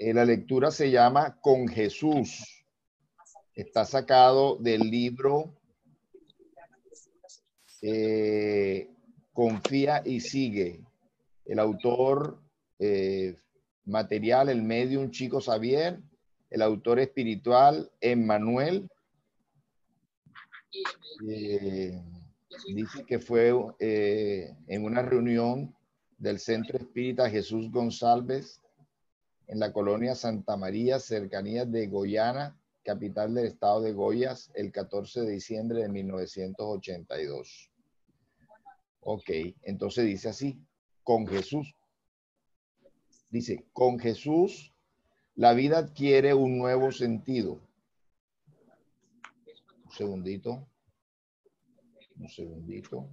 La lectura se llama Con Jesús. Está sacado del libro Confía y Sigue. El autor material, el medium Chico Xavier, el autor espiritual Emmanuel. Dice que fue en una reunión del Centro Espírita Jesús González en la colonia Santa María, cercanías de Goiânia, capital del estado de Goiás, el 14 de diciembre de 1982. Ok, entonces dice así, con Jesús. Dice, con Jesús la vida adquiere un nuevo sentido. Un segundito. Un segundito.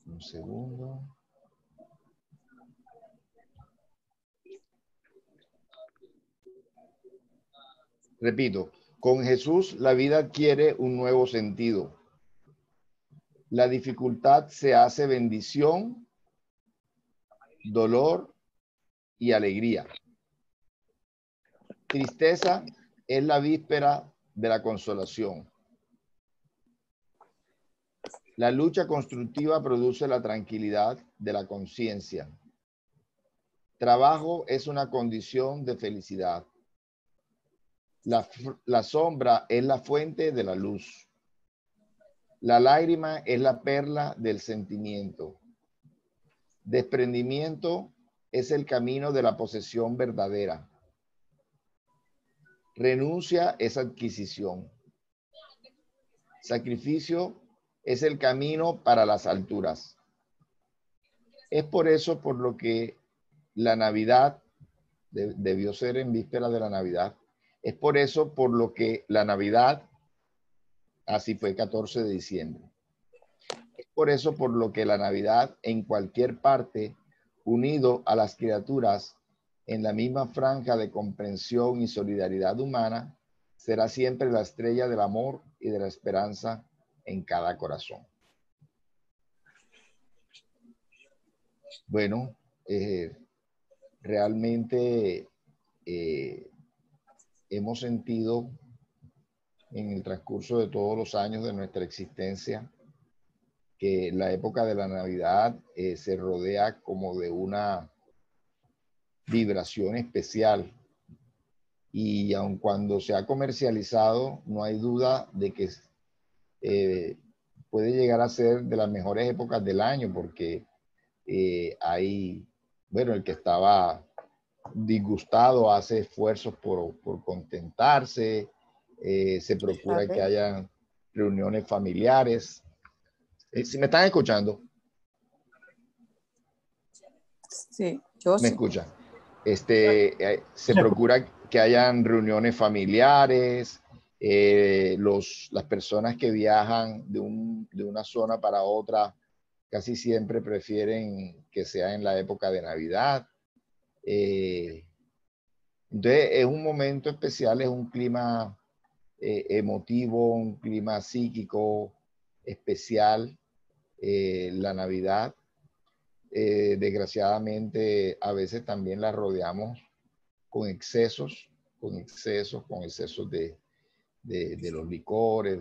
Un segundo. Repito, con Jesús la vida adquiere un nuevo sentido. La dificultad se hace bendición, dolor y alegría. Tristeza es la víspera de la consolación. La lucha constructiva produce la tranquilidad de la conciencia. Trabajo es una condición de felicidad. La sombra es la fuente de la luz. La lágrima es la perla del sentimiento. Desprendimiento es el camino de la posesión verdadera. Renuncia es adquisición. Sacrificio es el camino para las alturas. Es por eso por lo que la Navidad debió ser en víspera de la Navidad. Es por eso por lo que la Navidad, así fue 14 de diciembre. Es por eso por lo que la Navidad en cualquier parte, unido a las criaturas en la misma franja de comprensión y solidaridad humana, será siempre la estrella del amor y de la esperanza en cada corazón. Bueno, realmente hemos sentido en el transcurso de todos los años de nuestra existencia que la época de la Navidad se rodea como de una vibración especial. Y aun cuando se ha comercializado, no hay duda de que puede llegar a ser de las mejores épocas del año, porque hay, bueno, el que estaba disgustado hace esfuerzos por contentarse, se procura que haya reuniones familiares. ¿Si me están escuchando? Sí, yo ¿Me sí. escuchan? Se procura que hayan reuniones familiares, las personas que viajan de una zona para otra casi siempre prefieren que sea en la época de Navidad. Entonces es un momento especial, es un clima emotivo, un clima psíquico especial, la Navidad. Desgraciadamente a veces también la rodeamos con excesos de los licores,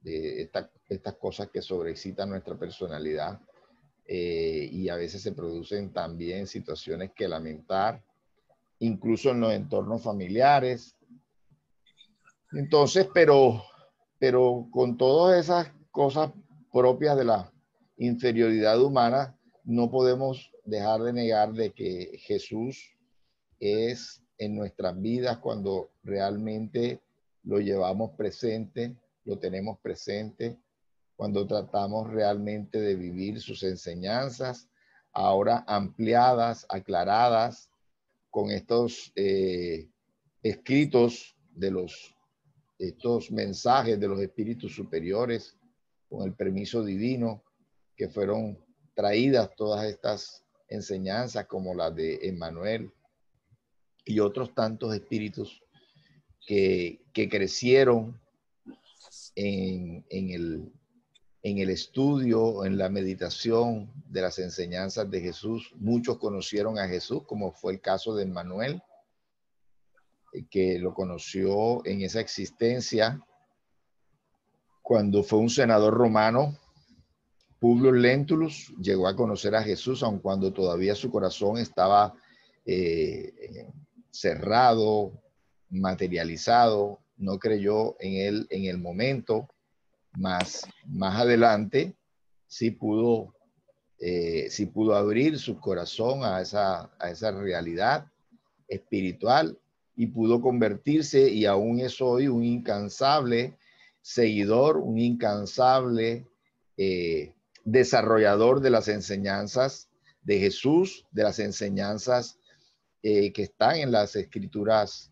de estas cosas que sobreexcitan nuestra personalidad, y a veces se producen también situaciones que lamentar, incluso en los entornos familiares. Entonces, pero con todas esas cosas propias de la inferioridad humana, no podemos dejar de negar de que Jesús es en nuestras vidas cuando realmente lo llevamos presente, lo tenemos presente, cuando tratamos realmente de vivir sus enseñanzas, ahora ampliadas, aclaradas, con estos escritos de estos mensajes de los espíritus superiores, con el permiso divino, que fueron traídas todas estas enseñanzas como las de Emmanuel y otros tantos espíritus que crecieron en el estudio, en la meditación de las enseñanzas de Jesús. Muchos conocieron a Jesús, como fue el caso de Manuel, que lo conoció en esa existencia cuando fue un senador romano. Publio Lentulus llegó a conocer a Jesús, aun cuando todavía su corazón estaba cerrado, materializado, no creyó en él en el momento. Más adelante sí pudo abrir su corazón a esa realidad espiritual y pudo convertirse, y aún es hoy un incansable seguidor, un incansable desarrollador de las enseñanzas de Jesús, de las enseñanzas que están en las escrituras,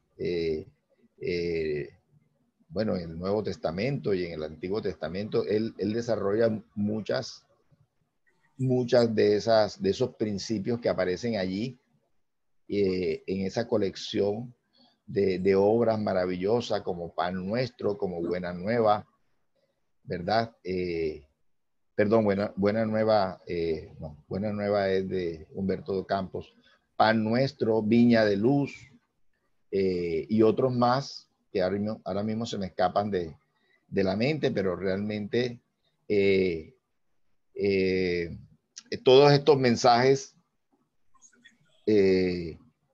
bueno, en el Nuevo Testamento y en el Antiguo Testamento. Él desarrolla muchas de esos principios que aparecen allí, en esa colección de obras maravillosas como Pan Nuestro, como Buena Nueva, ¿verdad? Perdón, Buena Nueva, no, Buena Nueva es de Humberto Campos. Pan Nuestro, Viña de Luz, y otros más que ahora mismo se me escapan de la mente, pero realmente todos estos mensajes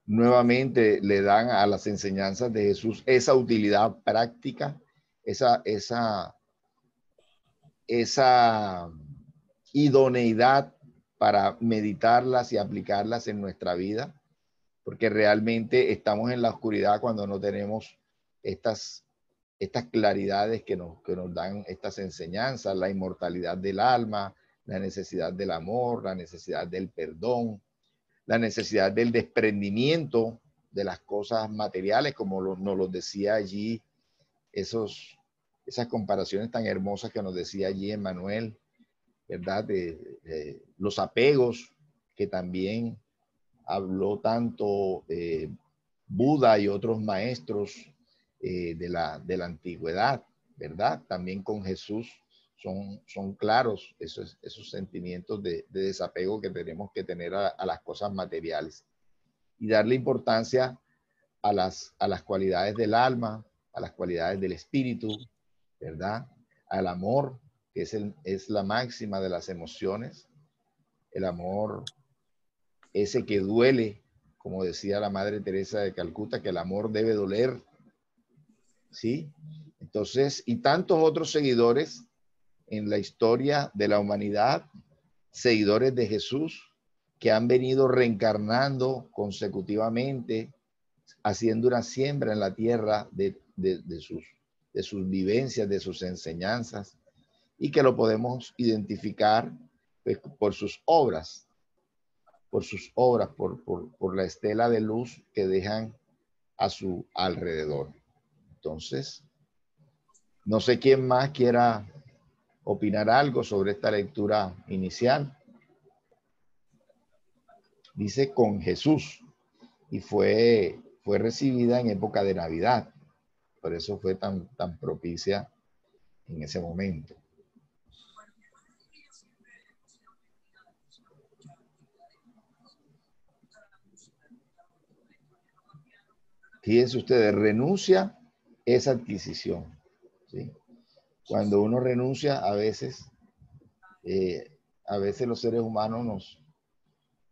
nuevamente le dan a las enseñanzas de Jesús esa utilidad práctica, esa idoneidad para meditarlas y aplicarlas en nuestra vida, porque realmente estamos en la oscuridad cuando no tenemos estas claridades que nos dan estas enseñanzas: la inmortalidad del alma, la necesidad del amor, la necesidad del perdón, la necesidad del desprendimiento de las cosas materiales, como nos lo decía allí, esas comparaciones tan hermosas que nos decía allí Emmanuel, ¿verdad? De los apegos, que también habló tanto Buda y otros maestros de la antigüedad, ¿verdad? También con Jesús son claros esos sentimientos de desapego que tenemos que tener a las cosas materiales, y darle importancia a las cualidades del alma, a las cualidades del espíritu, ¿verdad? Al amor, que es la máxima de las emociones, el amor ese que duele, como decía la Madre Teresa de Calcuta, que el amor debe doler, ¿sí? Entonces, y tantos otros seguidores en la historia de la humanidad, seguidores de Jesús, que han venido reencarnando consecutivamente, haciendo una siembra en la tierra de sus vivencias, de sus enseñanzas, y que lo podemos identificar, pues, por sus obras, por la estela de luz que dejan a su alrededor. Entonces, no sé quién más quiera opinar algo sobre esta lectura inicial. Dice con Jesús, y fue recibida en época de Navidad. Por eso fue tan propicia en ese momento. Fíjense ustedes, renuncia es adquisición, ¿sí? Cuando uno renuncia, a veces los seres humanos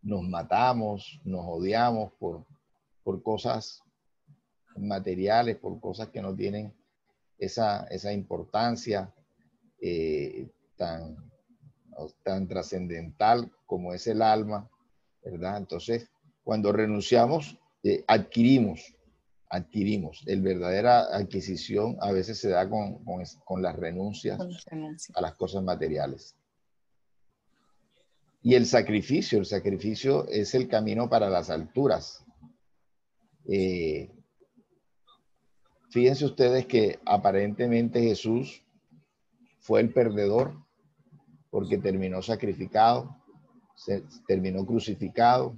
nos matamos, nos odiamos por cosas materiales, por cosas que no tienen esa importancia tan trascendental como es el alma, ¿verdad? Entonces, cuando renunciamos, adquirimos. El verdadera adquisición a veces se da con las renuncias a las cosas materiales. Y el sacrificio es el camino para las alturas. Fíjense ustedes que aparentemente Jesús fue el perdedor porque terminó sacrificado, terminó crucificado,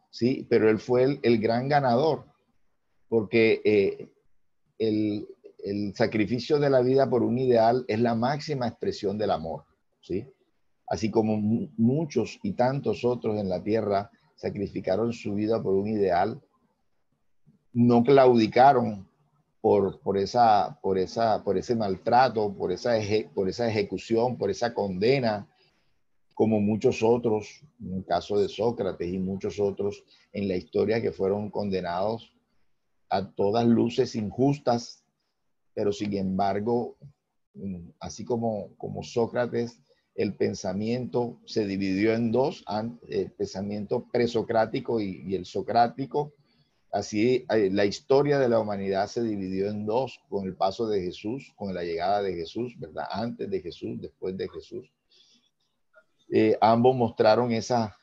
¿sí? Pero él fue el gran ganador, porque el, el sacrificio de la vida por un ideal es la máxima expresión del amor, ¿sí? Así como muchos y tantos otros en la tierra sacrificaron su vida por un ideal, no claudicaron por ese maltrato, por esa ejecución, por esa condena, como muchos otros, en el caso de Sócrates y muchos otros en la historia que fueron condenados a todas luces injustas, pero sin embargo, así como Sócrates, el pensamiento se dividió en dos, el pensamiento presocrático y el socrático. Así la historia de la humanidad se dividió en dos con el paso de Jesús, con la llegada de Jesús, ¿verdad? Antes de Jesús, después de Jesús. Ambos mostraron esa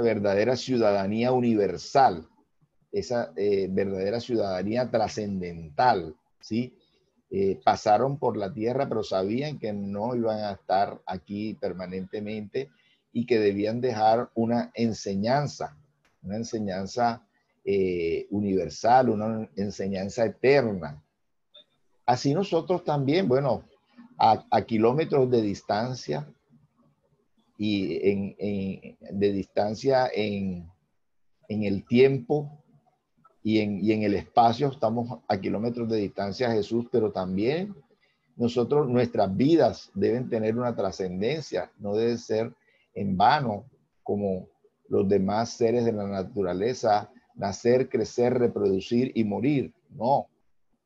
verdadera ciudadanía universal, esa verdadera ciudadanía trascendental, ¿sí? Pasaron por la tierra, pero sabían que no iban a estar aquí permanentemente y que debían dejar una enseñanza universal, una enseñanza eterna. Así nosotros también, bueno, a kilómetros de distancia y de distancia en el tiempo y en el espacio, estamos a kilómetros de distancia a Jesús, pero también nosotros, nuestras vidas deben tener una trascendencia, no deben ser en vano como los demás seres de la naturaleza, nacer, crecer, reproducir y morir. No,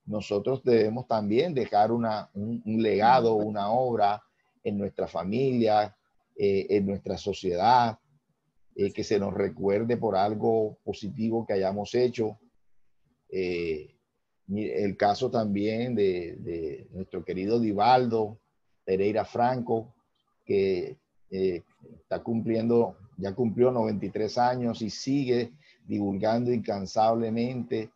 nosotros debemos también dejar un legado, una obra en nuestra familia, en nuestra sociedad, que se nos recuerde por algo positivo que hayamos hecho. El caso también de nuestro querido Divaldo Pereira Franco, que ya cumplió 93 años y sigue divulgando incansablemente.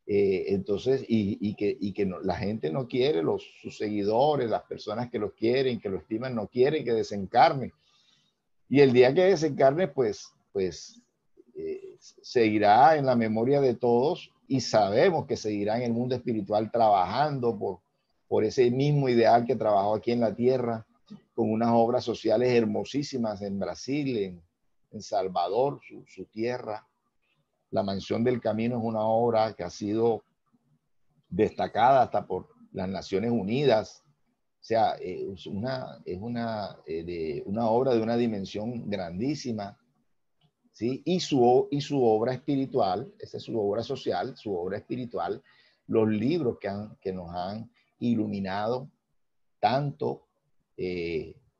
Entonces, que no, la gente no quiere, sus seguidores, las personas que los quieren, que lo estiman, no quieren que desencarne. Y el día que desencarne, pues seguirá en la memoria de todos y sabemos que seguirá en el mundo espiritual trabajando por ese mismo ideal que trabajó aquí en la tierra, con unas obras sociales hermosísimas en Brasil, en Salvador, su tierra. La Mansión del Camino es una obra que ha sido destacada hasta por las Naciones Unidas. O sea, es una obra de una dimensión grandísima, ¿sí? Y su obra espiritual, esa es su obra social, su obra espiritual, los libros que nos han iluminado tanto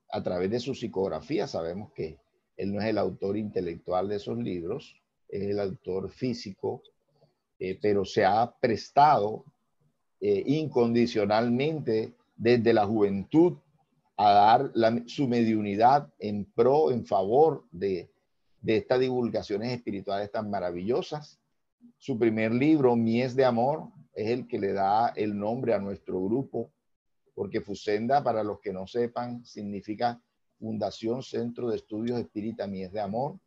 a través de su psicografía. Sabemos que él no es el autor intelectual de esos libros, es el autor físico, pero se ha prestado incondicionalmente desde la juventud a dar su mediunidad en favor de estas divulgaciones espirituales tan maravillosas. Su primer libro, Mies de Amor, es el que le da el nombre a nuestro grupo, porque Fusenda, para los que no sepan, significa Fundación Centro de Estudios Espírita Mies de Amor.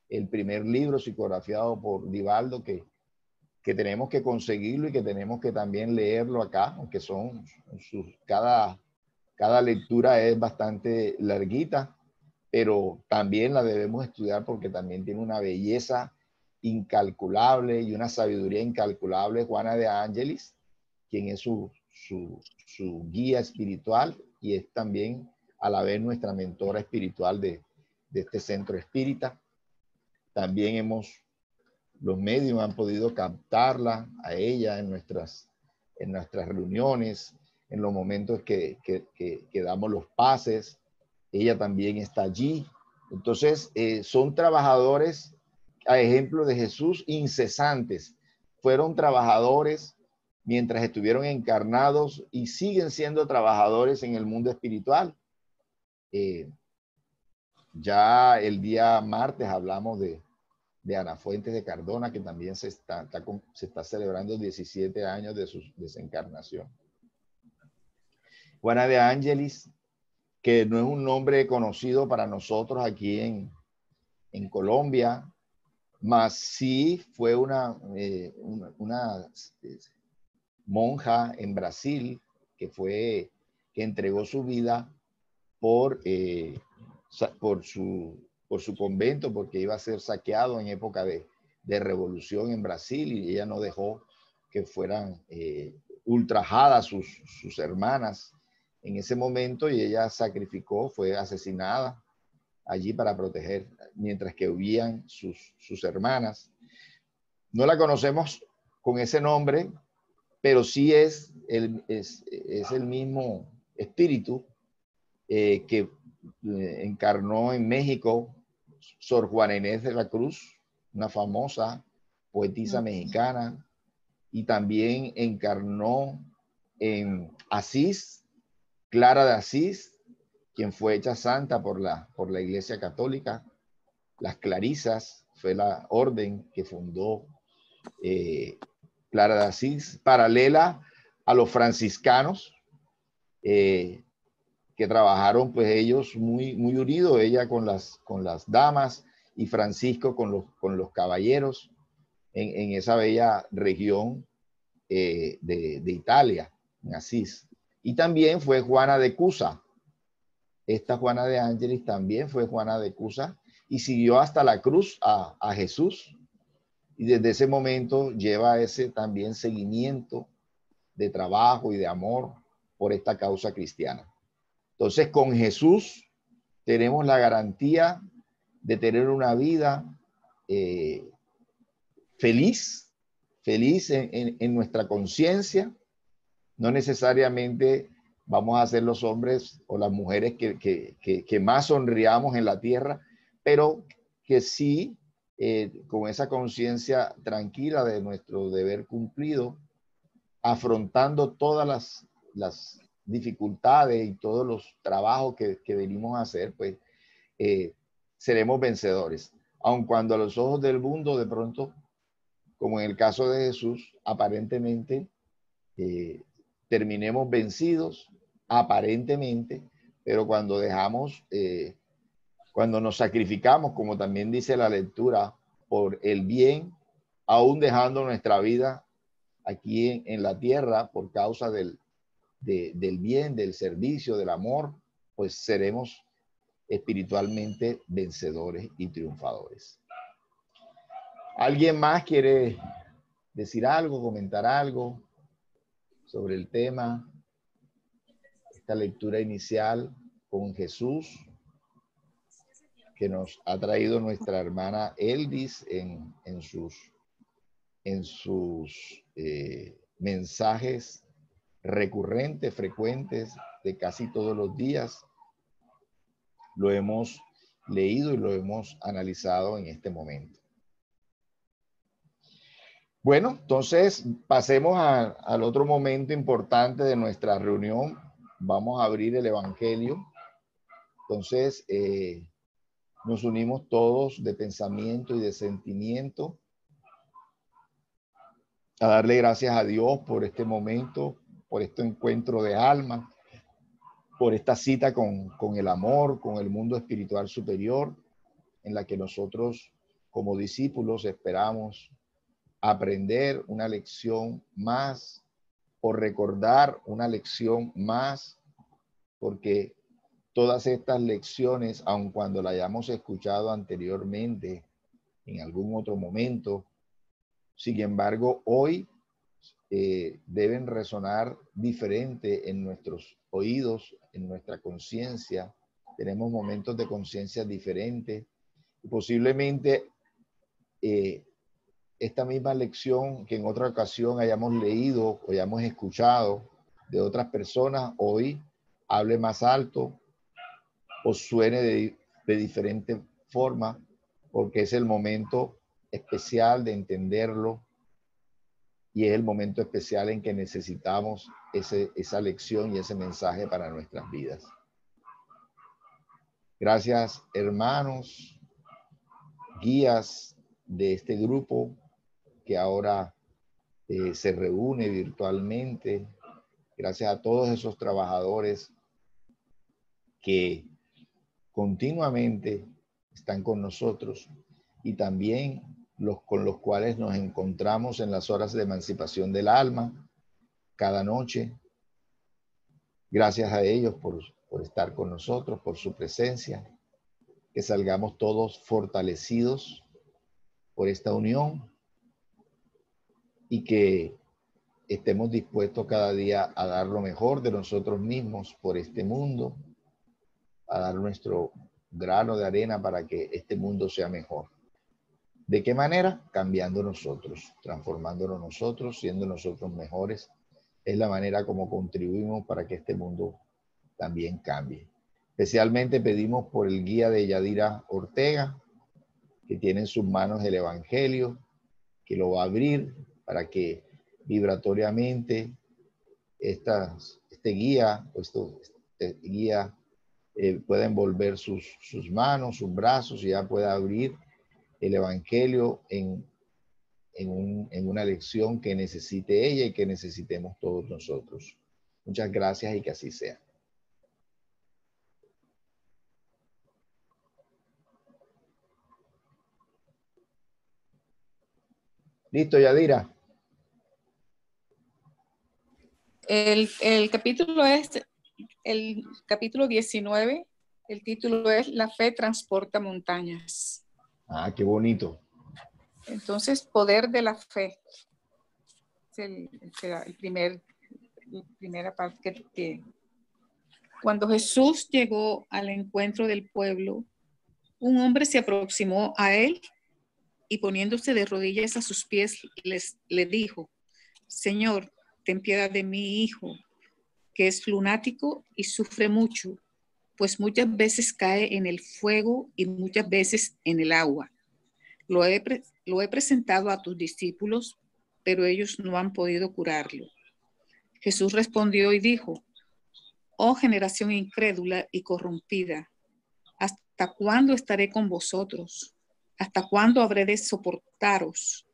El primer libro psicografiado por Divaldo, que tenemos que conseguirlo y que tenemos que también leerlo acá, aunque cada lectura es bastante larguita, pero también la debemos estudiar porque también tiene una belleza incalculable y una sabiduría incalculable. Juana de Ángelis, quien es su guía espiritual y es también a la vez nuestra mentora espiritual de este centro espírita. También los medios han podido captarla a ella en nuestras reuniones, en los momentos que damos los pases. Ella también está allí. Entonces, son trabajadores, a ejemplo de Jesús, incesantes. Fueron trabajadores mientras estuvieron encarnados y siguen siendo trabajadores en el mundo espiritual. Ya el día martes hablamos de Ana Fuentes de Cardona, que también se está celebrando 17 años de su desencarnación. Juana de Ángelis, que no es un nombre conocido para nosotros aquí en Colombia, mas sí fue una monja en Brasil que entregó su vida por su convento, porque iba a ser saqueado en época de revolución en Brasil, y ella no dejó que fueran ultrajadas sus hermanas en ese momento, y ella sacrificó, fue asesinada allí para proteger, mientras que huían sus hermanas. No la conocemos con ese nombre, pero sí es el mismo espíritu que encarnó en México Sor Juana Inés de la Cruz, una famosa poetisa mexicana, y también encarnó en Asís, Clara de Asís, quien fue hecha santa por la Iglesia Católica. Las Clarisas fue la orden que fundó Clara de Asís, paralela a los franciscanos, que trabajaron pues ellos muy unidos, ella con las damas y Francisco con los caballeros en esa bella región de Italia, en Asís. Y también fue Juana de Cusa. Esta Juana de Ángelis también fue Juana de Cusa y siguió hasta la cruz a Jesús. Y desde ese momento lleva ese también seguimiento de trabajo y de amor por esta causa cristiana. Entonces, con Jesús tenemos la garantía de tener una vida feliz en nuestra conciencia. No necesariamente vamos a ser los hombres o las mujeres que más sonriamos en la tierra, pero que sí, con esa conciencia tranquila de nuestro deber cumplido, afrontando todas las dificultades y todos los trabajos que venimos a hacer, pues seremos vencedores. Aun cuando a los ojos del mundo, de pronto, como en el caso de Jesús, aparentemente terminemos vencidos, aparentemente, pero cuando dejamos, cuando nos sacrificamos, como también dice la lectura, por el bien, aún dejando nuestra vida aquí en la tierra por causa del bien, del servicio, del amor, pues seremos espiritualmente vencedores y triunfadores. ¿Alguien más quiere decir algo, comentar algo sobre el tema? Esta lectura inicial con Jesús que nos ha traído nuestra hermana Eldis en sus mensajes recurrentes, frecuentes, de casi todos los días. Lo hemos leído y lo hemos analizado en este momento. Bueno, entonces pasemos al otro momento importante de nuestra reunión. Vamos a abrir el Evangelio. Entonces, nos unimos todos de pensamiento y de sentimiento a darle gracias a Dios por este momento, por este encuentro de alma, por esta cita con el amor, con el mundo espiritual superior, en la que nosotros como discípulos esperamos aprender una lección más o recordar una lección más, porque todas estas lecciones, aun cuando la hayamos escuchado anteriormente en algún otro momento, sin embargo, hoy deben resonar diferente en nuestros oídos, en nuestra conciencia. Tenemos momentos de conciencia diferentes. Y posiblemente esta misma lección que en otra ocasión hayamos leído o hayamos escuchado de otras personas, hoy hable más alto o suene de diferente forma, porque es el momento especial de entenderlo y es el momento especial en que necesitamos esa lección y ese mensaje para nuestras vidas. Gracias, hermanos, guías de este grupo que ahora se reúne virtualmente. Gracias a todos esos trabajadores que continuamente están con nosotros y también con los cuales nos encontramos en las horas de emancipación del alma, cada noche. Gracias a ellos por estar con nosotros, por su presencia. Que salgamos todos fortalecidos por esta unión y que estemos dispuestos cada día a dar lo mejor de nosotros mismos por este mundo, a dar nuestro grano de arena para que este mundo sea mejor. ¿De qué manera? Cambiando nosotros, transformándonos nosotros, siendo nosotros mejores. Es la manera como contribuimos para que este mundo también cambie. Especialmente pedimos por el guía de Yadira Ortega, que tiene en sus manos el Evangelio, que lo va a abrir para que vibratoriamente este guía pueda envolver sus manos, sus brazos, y ya pueda abrir el Evangelio en una lección que necesite ella y que necesitemos todos nosotros. Muchas gracias y que así sea. Listo, Yadira. El capítulo es el capítulo 19. El título es La fe transporta montañas. Ah, qué bonito. Entonces, poder de la fe. Es la primera parte que tiene. Cuando Jesús llegó al encuentro del pueblo, un hombre se aproximó a él y poniéndose de rodillas a sus pies, le dijo: Señor, ten piedad de mi hijo, que es lunático y sufre mucho, pues muchas veces cae en el fuego y muchas veces en el agua. Lo he presentado a tus discípulos, pero ellos no han podido curarlo. Jesús respondió y dijo: Oh generación incrédula y corrompida, ¿hasta cuándo estaré con vosotros? ¿Hasta cuándo habré de soportaros?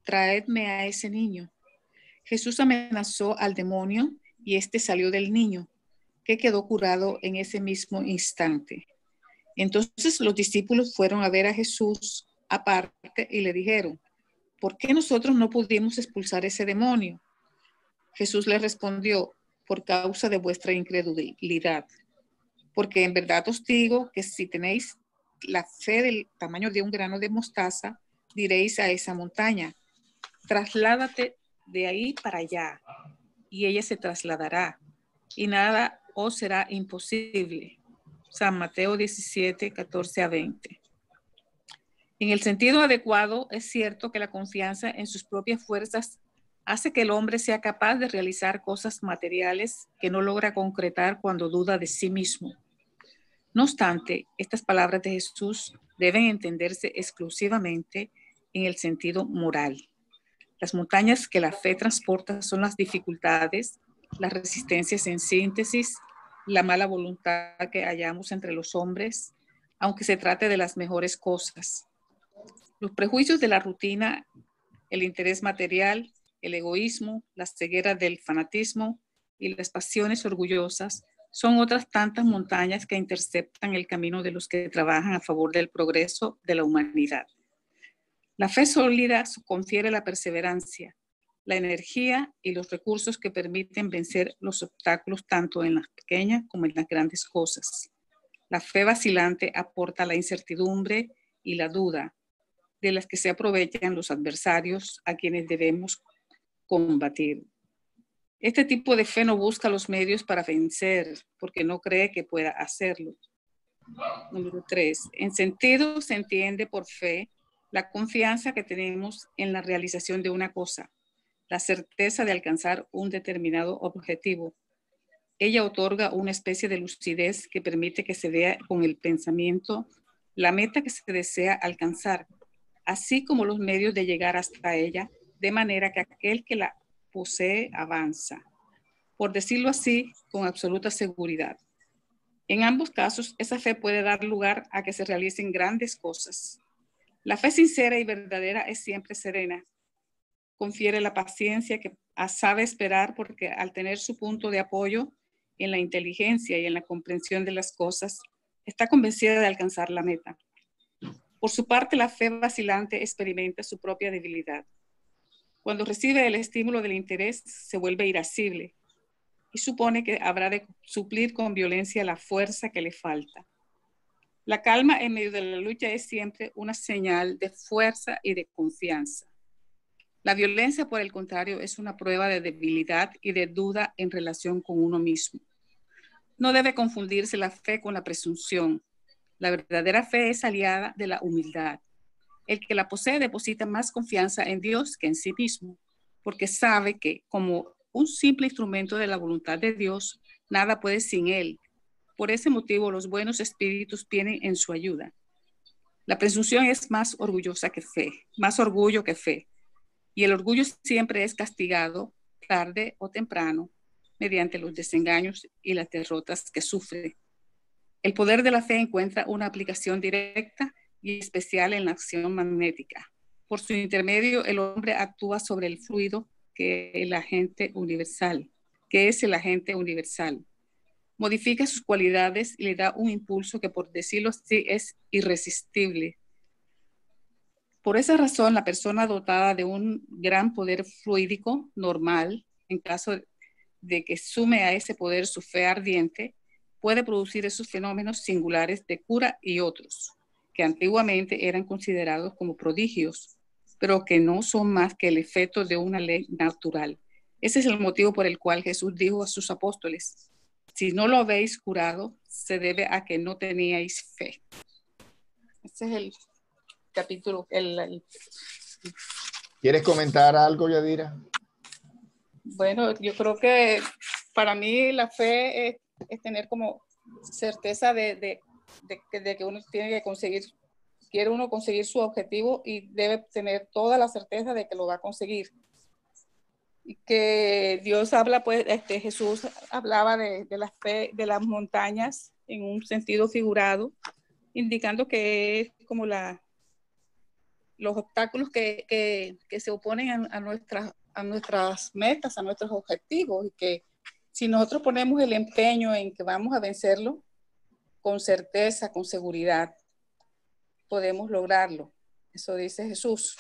Traedme a ese niño. Jesús amenazó al demonio y éste salió del niño, que quedó curado en ese mismo instante. Entonces los discípulos fueron a ver a Jesús aparte y le dijeron: ¿por qué nosotros no pudimos expulsar ese demonio? Jesús les respondió: por causa de vuestra incredulidad. Porque en verdad os digo que si tenéis la fe del tamaño de un grano de mostaza, diréis a esa montaña: trasládate de ahí para allá, y ella se trasladará, y nada os será imposible. San Mateo 17, 14 a 20. En el sentido adecuado, es cierto que la confianza en sus propias fuerzas hace que el hombre sea capaz de realizar cosas materiales que no logra concretar cuando duda de sí mismo. No obstante, estas palabras de Jesús deben entenderse exclusivamente en el sentido moral. Las montañas que la fe transporta son las dificultades, las resistencias en síntesis, la mala voluntad que hallamos entre los hombres, aunque se trate de las mejores cosas. Los prejuicios de la rutina, el interés material, el egoísmo, la ceguera del fanatismo y las pasiones orgullosas son otras tantas montañas que interceptan el camino de los que trabajan a favor del progreso de la humanidad. La fe sólida confiere la perseverancia, la energía y los recursos que permiten vencer los obstáculos tanto en las pequeñas como en las grandes cosas. La fe vacilante aporta la incertidumbre y la duda, de las que se aprovechan los adversarios a quienes debemos combatir. Este tipo de fe no busca los medios para vencer, porque no cree que pueda hacerlo. Número 3. En sentido se entiende por fe la confianza que tenemos en la realización de una cosa, la certeza de alcanzar un determinado objetivo. Ella otorga una especie de lucidez que permite que se vea con el pensamiento la meta que se desea alcanzar, así como los medios de llegar hasta ella, de manera que aquel que la posee avanza, por decirlo así, con absoluta seguridad. En ambos casos, esa fe puede dar lugar a que se realicen grandes cosas. La fe sincera y verdadera es siempre serena. Confiere la paciencia que sabe esperar, porque al tener su punto de apoyo en la inteligencia y en la comprensión de las cosas, está convencida de alcanzar la meta. Por su parte, la fe vacilante experimenta su propia debilidad. Cuando recibe el estímulo del interés, se vuelve irascible y supone que habrá de suplir con violencia la fuerza que le falta. La calma en medio de la lucha es siempre una señal de fuerza y de confianza. La violencia, por el contrario, es una prueba de debilidad y de duda en relación con uno mismo. No debe confundirse la fe con la presunción. La verdadera fe es aliada de la humildad. El que la posee deposita más confianza en Dios que en sí mismo, porque sabe que, como un simple instrumento de la voluntad de Dios, nada puede sin él. Por ese motivo, los buenos espíritus vienen en su ayuda. La presunción es más orgullosa que fe, más orgullo que fe. Y el orgullo siempre es castigado, tarde o temprano, mediante los desengaños y las derrotas que sufre. El poder de la fe encuentra una aplicación directa y especial en la acción magnética. Por su intermedio, el hombre actúa sobre el fluido que es el agente universal. Modifica sus cualidades y le da un impulso que, por decirlo así, es irresistible. Por esa razón, la persona dotada de un gran poder fluídico normal, en caso de que sume a ese poder su fe ardiente, puede producir esos fenómenos singulares de cura y otros, que antiguamente eran considerados como prodigios, pero que no son más que el efecto de una ley natural. Ese es el motivo por el cual Jesús dijo a sus apóstoles: si no lo habéis curado, se debe a que no teníais fe. Ese es el capítulo. ¿Quieres comentar algo, Yadira? Bueno, yo creo que para mí la fe es tener como certeza de que uno tiene que conseguir, quiere uno conseguir su objetivo y debe tener toda la certeza de que lo va a conseguir. Y que Dios habla, pues, Jesús hablaba de la fe de las montañas en un sentido figurado, indicando que es como los obstáculos que se oponen a nuestras metas, a nuestros objetivos, y que si nosotros ponemos el empeño en que vamos a vencerlo, con certeza, con seguridad, podemos lograrlo. Eso dice Jesús.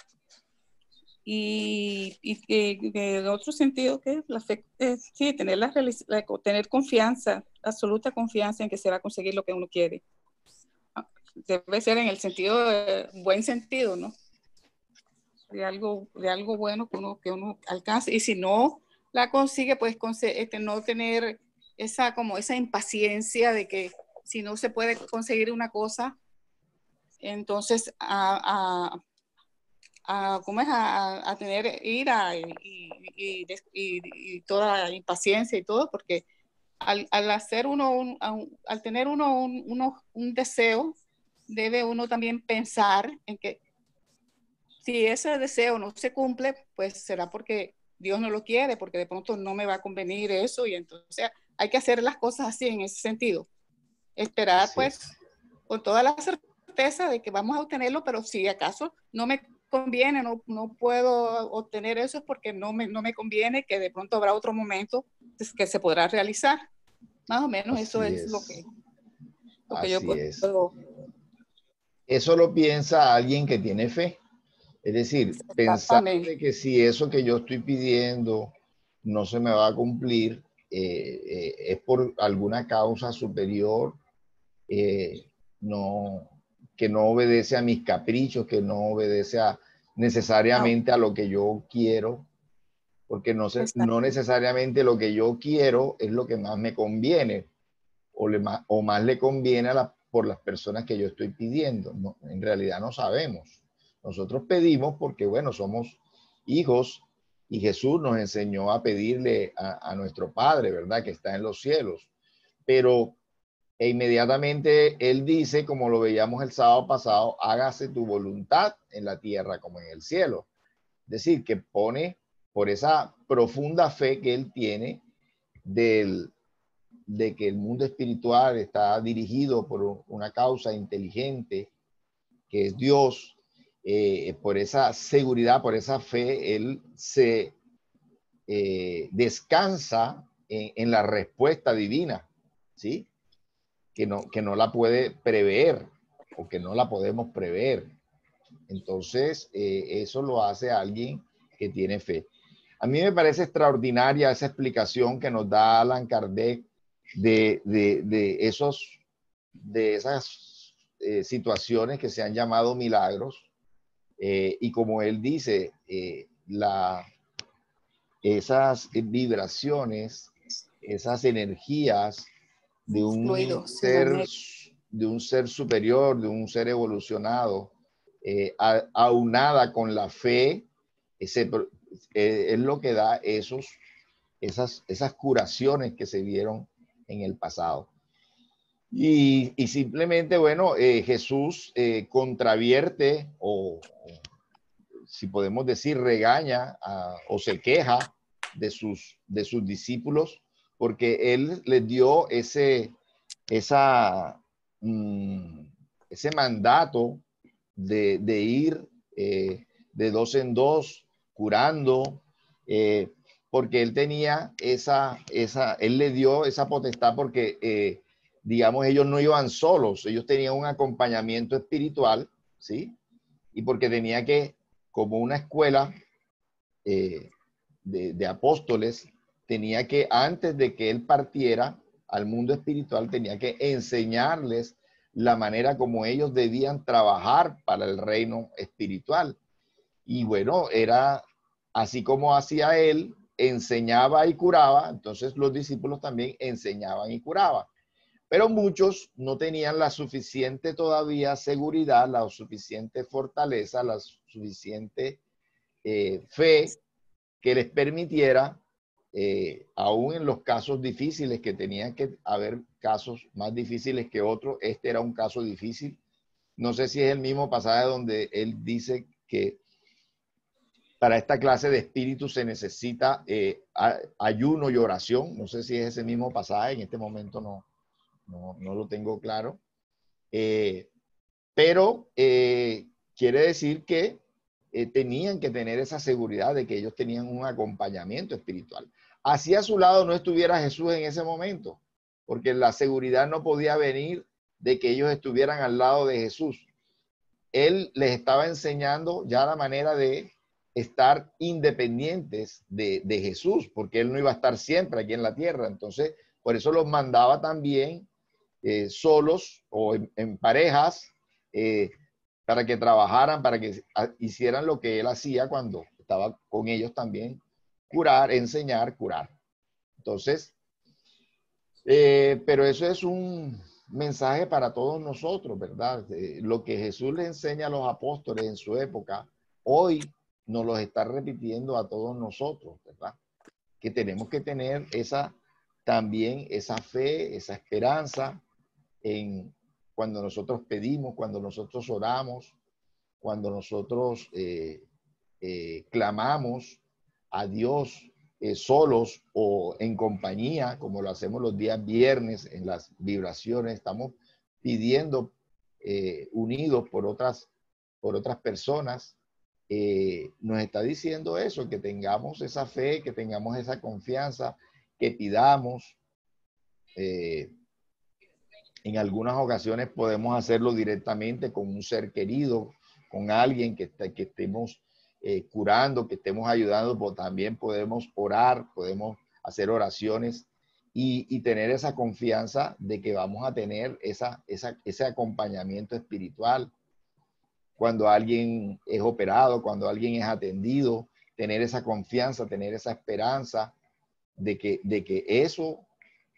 Y en otro sentido, que la fe es sí, tener confianza, absoluta confianza en que se va a conseguir lo que uno quiere. Debe ser en el sentido, buen sentido, ¿no? De algo bueno que uno alcance. Y si no la consigue, pues no tener esa impaciencia de que si no se puede conseguir una cosa, entonces a tener ira y toda impaciencia y todo, porque al tener uno un deseo, debe uno también pensar en que si ese deseo no se cumple, pues será porque Dios no lo quiere, porque de pronto no me va a convenir eso, y entonces hay que hacer las cosas así en ese sentido. Esperar, pues, con toda la certeza de que vamos a obtenerlo, pero si acaso no me conviene, no puedo obtener eso, es porque no me conviene, que de pronto habrá otro momento que se podrá realizar. Más o menos eso es lo que yo puedo. Eso lo piensa alguien que tiene fe. Es decir, pensar de que si eso que yo estoy pidiendo no se me va a cumplir, es por alguna causa superior, que no obedece a mis caprichos, que no obedece necesariamente a lo que yo quiero, porque no necesariamente lo que yo quiero es lo que más me conviene o más le conviene por las personas que yo estoy pidiendo. No, en realidad no sabemos. Nosotros pedimos porque, bueno, somos hijos y Jesús nos enseñó a pedirle a nuestro Padre, ¿verdad? Que está en los cielos. Pero inmediatamente Él dice, como lo veíamos el sábado pasado, hágase tu voluntad en la tierra como en el cielo. Es decir, que pone por esa profunda fe que Él tiene de que el mundo espiritual está dirigido por una causa inteligente, que es Dios. Por esa seguridad, por esa fe, Él se descansa en la respuesta divina, ¿sí? Que no la puede prever. o que no la podemos prever. Entonces, eso lo hace alguien que tiene fe. A mí me parece extraordinaria esa explicación que nos da Allan Kardec de esas situaciones que se han llamado milagros. Y como él dice, esas vibraciones, esas energías de Fluidos en la mente. de un ser superior, de un ser evolucionado, aunada con la fe, es lo que da esas curaciones que se vieron en el pasado. Y simplemente, bueno, Jesús contravierte o, si podemos decir, regaña o se queja de sus discípulos porque él les dio ese mandato de ir de dos en dos curando, porque él tenía él le dio esa potestad porque, digamos, ellos no iban solos, ellos tenían un acompañamiento espiritual, ¿sí? Y porque tenía que, como una escuela de apóstoles, tenía que, antes de que él partiera al mundo espiritual, tenía que enseñarles la manera como ellos debían trabajar para el reino espiritual. Y bueno, era así como hacía él, enseñaba y curaba, entonces los discípulos también enseñaban y curaban. Pero muchos no tenían la suficiente todavía seguridad, la suficiente fortaleza, la suficiente fe que les permitiera, aún en los casos difíciles, que tenían que haber casos más difíciles que otros, este era un caso difícil. No sé si es el mismo pasaje donde él dice que para esta clase de espíritus se necesita ayuno y oración. No sé si es ese mismo pasaje, en este momento no lo tengo claro. Pero quiere decir que tenían que tener esa seguridad de que ellos tenían un acompañamiento espiritual. Así a su lado no estuviera Jesús en ese momento, porque la seguridad no podía venir de que ellos estuvieran al lado de Jesús. Él les estaba enseñando ya la manera de estar independientes de Jesús, porque él no iba a estar siempre aquí en la tierra. Entonces, por eso los mandaba también solos o en parejas, para que trabajaran, para que hicieran lo que él hacía cuando estaba con ellos también, curar, enseñar, curar. Entonces, pero eso es un mensaje para todos nosotros, ¿verdad? Lo que Jesús le enseña a los apóstoles en su época, hoy nos lo está repitiendo a todos nosotros, ¿verdad? Que tenemos que tener también esa fe, esa esperanza en cuando nosotros pedimos, cuando nosotros oramos, cuando nosotros clamamos a Dios solos o en compañía, como lo hacemos los días viernes en las vibraciones, estamos pidiendo unidos por otras personas. Nos está diciendo eso, que tengamos esa fe, que tengamos esa confianza, que pidamos. En algunas ocasiones podemos hacerlo directamente con un ser querido, con alguien que estemos curando, que estemos ayudando, pero también podemos orar, podemos hacer oraciones y tener esa confianza de que vamos a tener ese acompañamiento espiritual. Cuando alguien es operado, cuando alguien es atendido, tener esa confianza, tener esa esperanza de que eso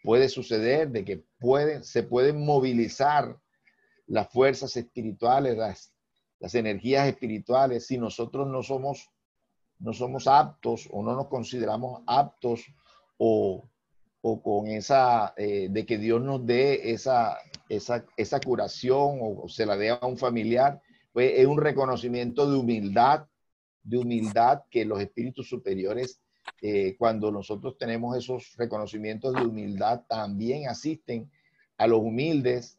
puede suceder, de que se pueden movilizar las fuerzas espirituales, las energías espirituales, si nosotros no somos aptos o no nos consideramos aptos o con de que Dios nos dé esa curación o se la dé a un familiar, pues es un reconocimiento de humildad que los espíritus superiores, cuando nosotros tenemos esos reconocimientos de humildad, también asisten a los humildes,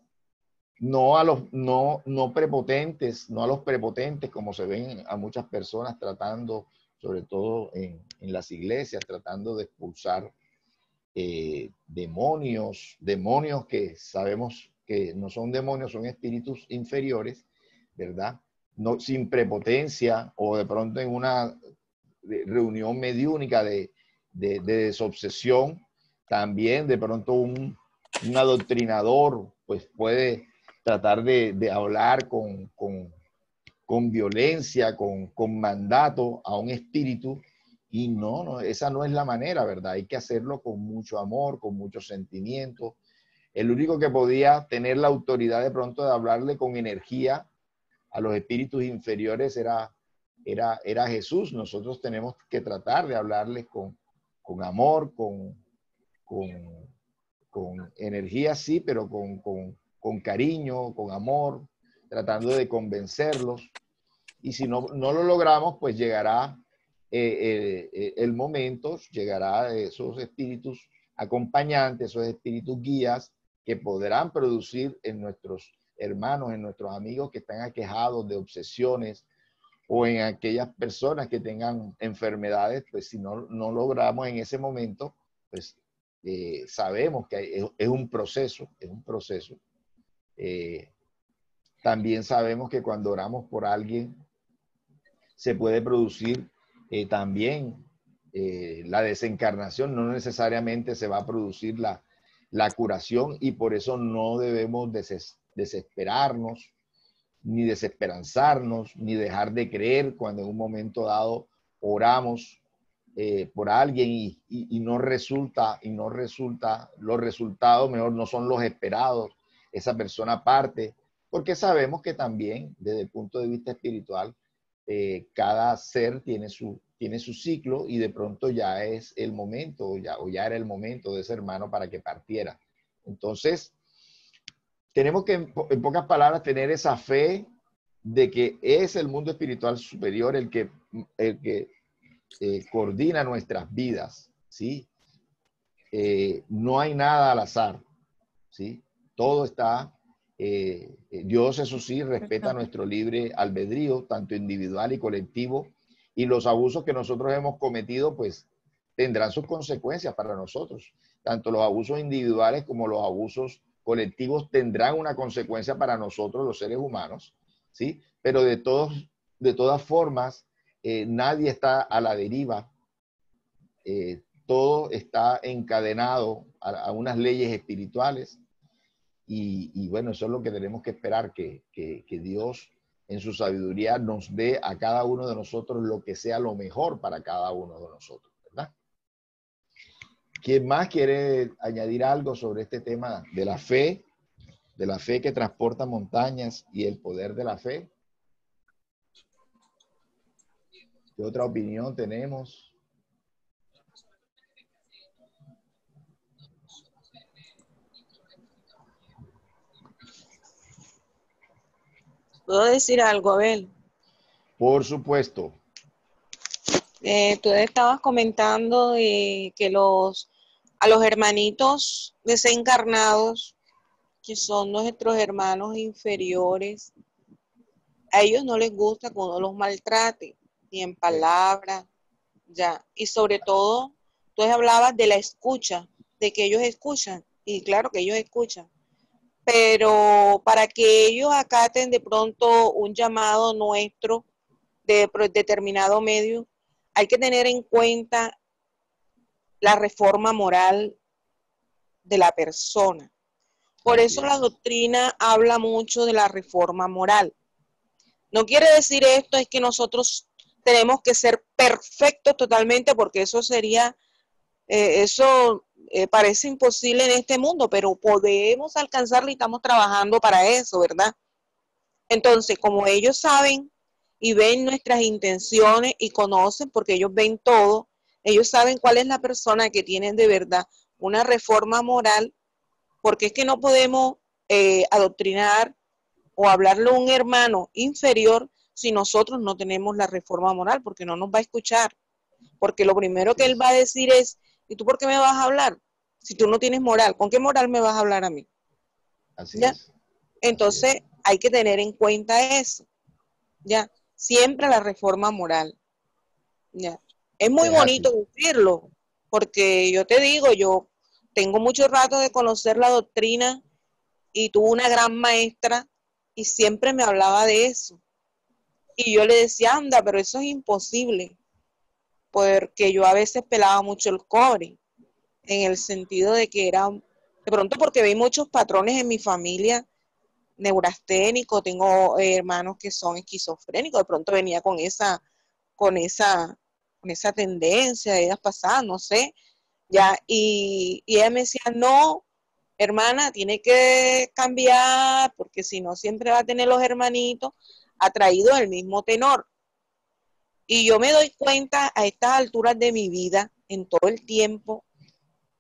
no a los no prepotentes, no a los prepotentes como se ven a muchas personas tratando, sobre todo en las iglesias, tratando de expulsar demonios que sabemos que no son demonios, son espíritus inferiores, ¿verdad? No, sin prepotencia o de pronto en una reunión mediúnica de desobsesión, también de pronto un adoctrinador pues puede tratar de hablar con violencia, con mandato a un espíritu, y no, esa no es la manera, ¿verdad? Hay que hacerlo con mucho amor, con mucho sentimiento. El único que podía tener la autoridad de pronto de hablarle con energía a los espíritus inferiores era Jesús. Nosotros tenemos que tratar de hablarles con amor, con energía, sí, pero con cariño, con amor, tratando de convencerlos. Y si no lo logramos, pues llegará el momento, llegará esos espíritus acompañantes, esos espíritus guías que podrán producir en nuestros hermanos, en nuestros amigos que están aquejados de obsesiones, o en aquellas personas que tengan enfermedades, pues si no logramos en ese momento, pues sabemos que es un proceso, es un proceso. También sabemos que cuando oramos por alguien, se puede producir también la desencarnación, no necesariamente se va a producir la curación, y por eso no debemos desesperarnos, ni desesperanzarnos, ni dejar de creer cuando en un momento dado oramos por alguien y no resulta, los resultados mejor no son los esperados, esa persona parte, porque sabemos que también desde el punto de vista espiritual, cada ser tiene su ciclo, y de pronto ya es el momento, o ya era el momento de ese hermano para que partiera. Entonces, tenemos que, en pocas palabras, tener esa fe de que es el mundo espiritual superior el que coordina nuestras vidas, ¿sí? No hay nada al azar, ¿sí? Todo está, Dios, eso sí, respeta nuestro libre albedrío, tanto individual y colectivo, y los abusos que nosotros hemos cometido, pues, tendrán sus consecuencias para nosotros. Tanto los abusos individuales como los abusos colectivos tendrán una consecuencia para nosotros, los seres humanos, ¿sí? Pero de todas formas, nadie está a la deriva, todo está encadenado a unas leyes espirituales, y bueno, eso es lo que tenemos que esperar, que Dios en su sabiduría nos dé a cada uno de nosotros lo que sea lo mejor para cada uno de nosotros, ¿verdad? ¿Quién más quiere añadir algo sobre este tema de la fe que transporta montañas y el poder de la fe? ¿Qué otra opinión tenemos? ¿Puedo decir algo, Abel? Por supuesto. Tú estabas comentando de que a los hermanitos desencarnados, que son nuestros hermanos inferiores, a ellos no les gusta que uno los maltrate, ni en palabras, ya. Y sobre todo, tú hablabas de la escucha, de que ellos escuchan, y claro que ellos escuchan, pero para que ellos acaten de pronto un llamado nuestro de determinado medio, hay que tener en cuenta la reforma moral de la persona. Por eso la doctrina habla mucho de la reforma moral. No quiere decir esto es que nosotros tenemos que ser perfectos totalmente, porque eso sería, parece imposible en este mundo, pero podemos alcanzarlo y estamos trabajando para eso, ¿verdad? Entonces, como ellos saben y ven nuestras intenciones y conocen, porque ellos ven todo, ellos saben cuál es la persona que tiene de verdad una reforma moral, porque es que no podemos adoctrinar o hablarle a un hermano inferior si nosotros no tenemos la reforma moral, porque no nos va a escuchar. Porque lo primero que él va a decir es, ¿y tú por qué me vas a hablar? Si tú no tienes moral, ¿con qué moral me vas a hablar a mí? Así ¿Ya? es. Entonces, Así es. hay que tener en cuenta eso, ¿ya? Siempre la reforma moral, ¿ya? Es muy bonito decirlo, porque yo te digo, yo tengo mucho rato de conocer la doctrina y tuvo una gran maestra y siempre me hablaba de eso. Y yo le decía, anda, pero eso es imposible, porque yo a veces pelaba mucho el cobre, en el sentido de que era, de pronto porque vi muchos patrones en mi familia neurasténicos, tengo hermanos que son esquizofrénicos, de pronto venía con esa, con esa tendencia de vidas pasadas, no sé, ya, y ella me decía, no, hermana, tiene que cambiar, porque si no siempre va a tener los hermanitos atraídos al mismo tenor. Y yo me doy cuenta a estas alturas de mi vida, en todo el tiempo,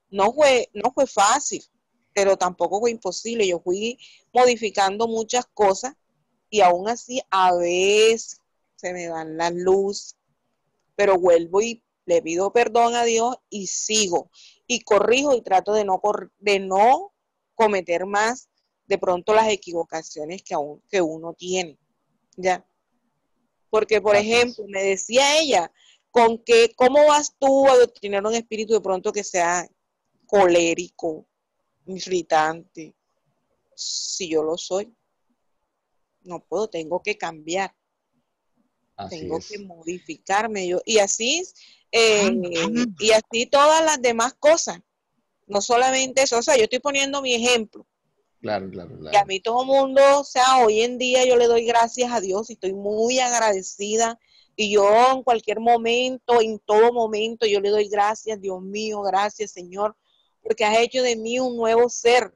no fue fácil, pero tampoco fue imposible. Yo fui modificando muchas cosas y aún así a veces se me dan las luz, pero vuelvo y le pido perdón a Dios y sigo y corrijo y trato de no cometer más de pronto las equivocaciones que uno tiene, ¿ya? Porque, por Así es. ejemplo, me decía ella, ¿cómo vas tú a adoctrinar un espíritu de pronto que sea colérico, irritante? Si yo lo soy, no puedo, tengo que cambiar, Así tengo que es. modificarme yo. Y así todas las demás cosas, no solamente eso, o sea, yo estoy poniendo mi ejemplo. Claro, claro, Y a claro. mí todo el mundo, o sea, hoy en día yo le doy gracias a Dios y estoy muy agradecida. Y yo en cualquier momento, en todo momento, yo le doy gracias, Dios mío, gracias Señor, porque has hecho de mí un nuevo ser,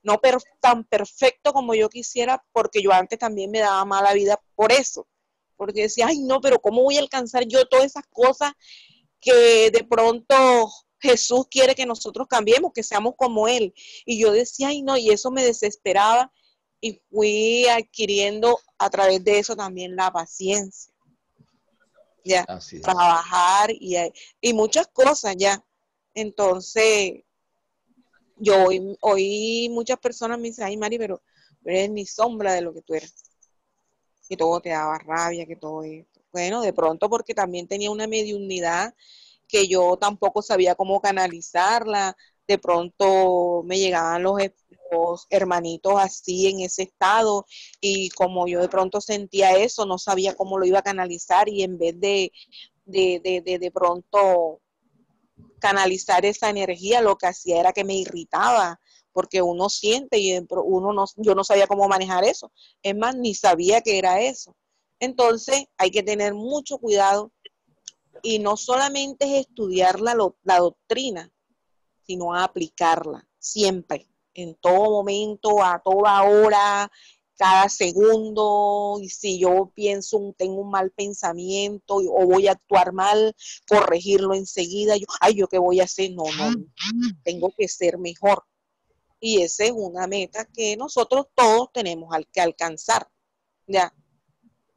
no tan perfecto como yo quisiera, porque yo antes también me daba mala vida por eso. Porque decía, ay no, pero ¿cómo voy a alcanzar yo todas esas cosas que de pronto Jesús quiere que nosotros cambiemos, que seamos como Él? Y yo decía, ay no, y eso me desesperaba y fui adquiriendo a través de eso también la paciencia, ya, Así es. trabajar y muchas cosas ya. Entonces, yo hoy muchas personas me dicen, ay Mari, pero eres mi sombra de lo que tú eres, que todo te daba rabia, que todo esto. Bueno, de pronto porque también tenía una mediunidad que yo tampoco sabía cómo canalizarla, de pronto me llegaban los hermanitos así en ese estado y como yo de pronto sentía eso, no sabía cómo lo iba a canalizar y en vez de pronto canalizar esa energía, lo que hacía era que me irritaba, porque uno siente y yo no sabía cómo manejar eso. Es más, ni sabía que era eso. Entonces hay que tener mucho cuidado y no solamente es estudiar la doctrina, sino aplicarla siempre, en todo momento, a toda hora, cada segundo. Y si yo pienso, tengo un mal pensamiento o voy a actuar mal, corregirlo enseguida. ¿Yo qué voy a hacer? No, tengo que ser mejor. Y esa es una meta que nosotros todos tenemos que alcanzar, ¿ya? Claro.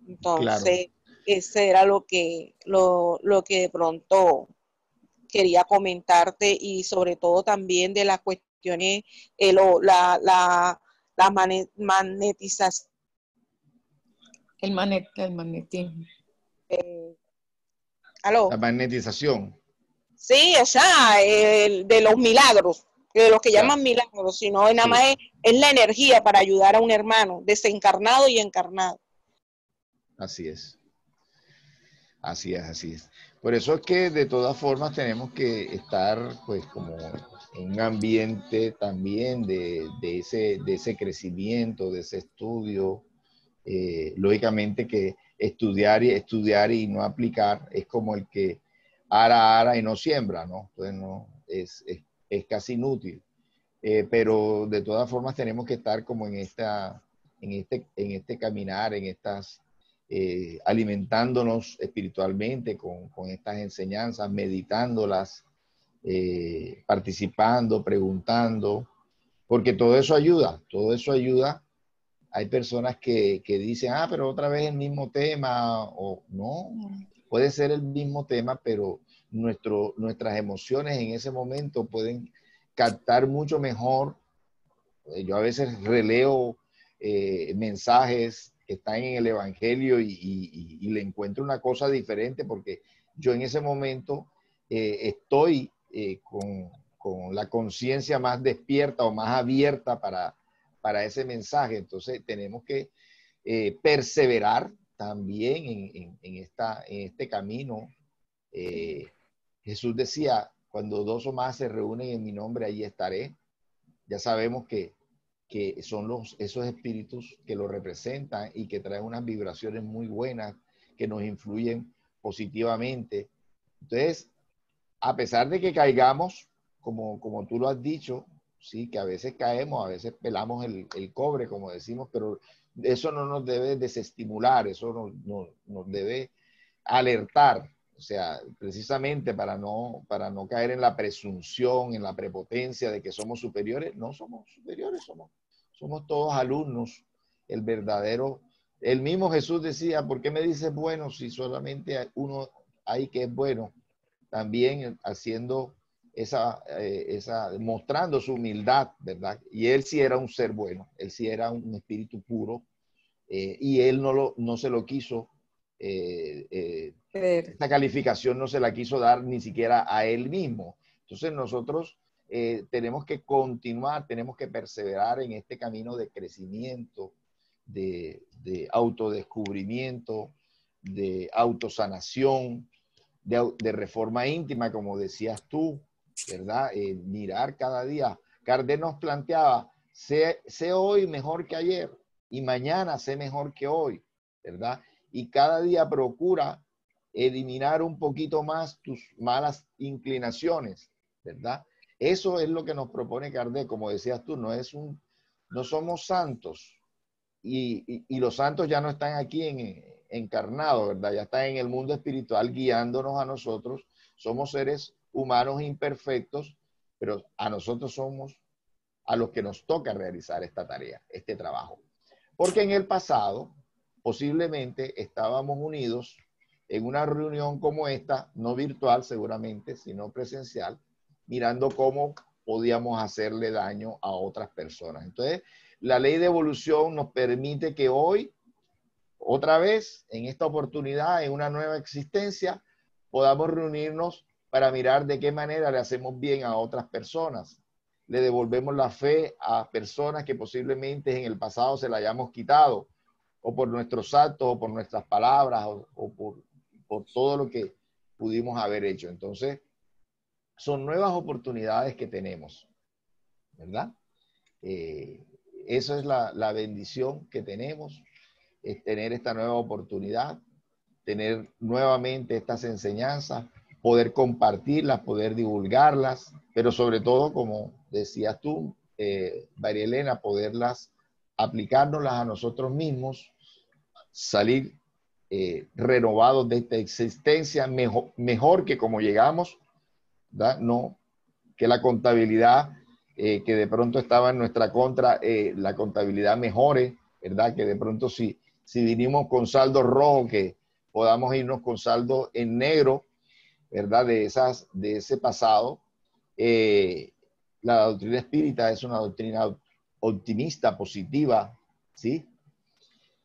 Entonces, ese era lo que de pronto quería comentarte y sobre todo también de las cuestiones, la magnetización. El magnetismo. La ¿Aló? magnetización. Sí, o sea, de los milagros, de los que Ya. llaman milagros, sino nada más Sí. es la energía para ayudar a un hermano, desencarnado y encarnado. Así es. Así es, así es. Por eso es que de todas formas tenemos que estar pues como en un ambiente también de ese crecimiento, de ese estudio. Lógicamente que estudiar y no aplicar es como el que ara y no siembra, ¿no? Entonces no, es casi inútil. Pero de todas formas tenemos que estar como en este caminar, en estas, alimentándonos espiritualmente con estas enseñanzas, meditándolas, participando, preguntando, porque todo eso ayuda. Hay personas que dicen, ah, pero otra vez el mismo tema, o no, puede ser el mismo tema, pero nuestras emociones en ese momento pueden captar mucho mejor. Yo a veces releo mensajes que están en el Evangelio y le encuentro una cosa diferente porque yo en ese momento estoy con la conciencia más despierta o más abierta para ese mensaje. Entonces tenemos que perseverar también en este camino. Jesús decía, cuando dos o más se reúnen en mi nombre, allí estaré. Ya sabemos que son esos espíritus que lo representan y que traen unas vibraciones muy buenas que nos influyen positivamente. Entonces, a pesar de que caigamos, como tú lo has dicho, sí, que a veces caemos, a veces pelamos el cobre, como decimos, pero eso no nos debe desestimular, eso nos debe alertar, o sea, precisamente para no caer en la presunción, en la prepotencia de que somos superiores. No somos superiores, somos todos alumnos. El mismo Jesús decía, ¿por qué me dices bueno si solamente uno hay que es bueno? También haciendo mostrando su humildad, ¿verdad? Y él sí era un ser bueno, él sí era un espíritu puro, y él no se lo quiso, esta calificación no se la quiso dar ni siquiera a él mismo. Entonces nosotros tenemos que continuar, tenemos que perseverar en este camino de crecimiento, de autodescubrimiento, de autosanación, de reforma íntima, como decías tú, ¿verdad? Mirar cada día. Kardec nos planteaba, sé hoy mejor que ayer y mañana sé mejor que hoy, ¿verdad? Y cada día procura eliminar un poquito más tus malas inclinaciones, ¿verdad? Eso es lo que nos propone Kardec, como decías tú, no somos santos, y los santos ya no están aquí encarnados, ¿verdad? Ya están en el mundo espiritual guiándonos a nosotros. Somos seres humanos imperfectos, pero a nosotros somos a los que nos toca realizar esta tarea, este trabajo. Porque en el pasado, posiblemente estábamos unidos en una reunión como esta, no virtual seguramente, sino presencial, mirando cómo podíamos hacerle daño a otras personas. Entonces, la ley de evolución nos permite que hoy, otra vez, en esta oportunidad, en una nueva existencia, podamos reunirnos para mirar de qué manera le hacemos bien a otras personas. Le devolvemos la fe a personas que posiblemente en el pasado se la hayamos quitado, o por nuestros actos, o por nuestras palabras, o por todo lo que pudimos haber hecho. Entonces, son nuevas oportunidades que tenemos, ¿verdad? Eso es la bendición que tenemos, es tener esta nueva oportunidad, tener nuevamente estas enseñanzas, poder compartirlas, poder divulgarlas, pero sobre todo, como decías tú, María Elena, poderlas aplicárnoslas a nosotros mismos, salir renovados de esta existencia, mejor que como llegamos, ¿verdad? No que la contabilidad que de pronto estaba en nuestra contra, la contabilidad mejore, ¿verdad? Que de pronto si vinimos con saldo rojo, que podamos irnos con saldo en negro, ¿verdad? De ese pasado. La doctrina espírita es una doctrina optimista, positiva, ¿sí?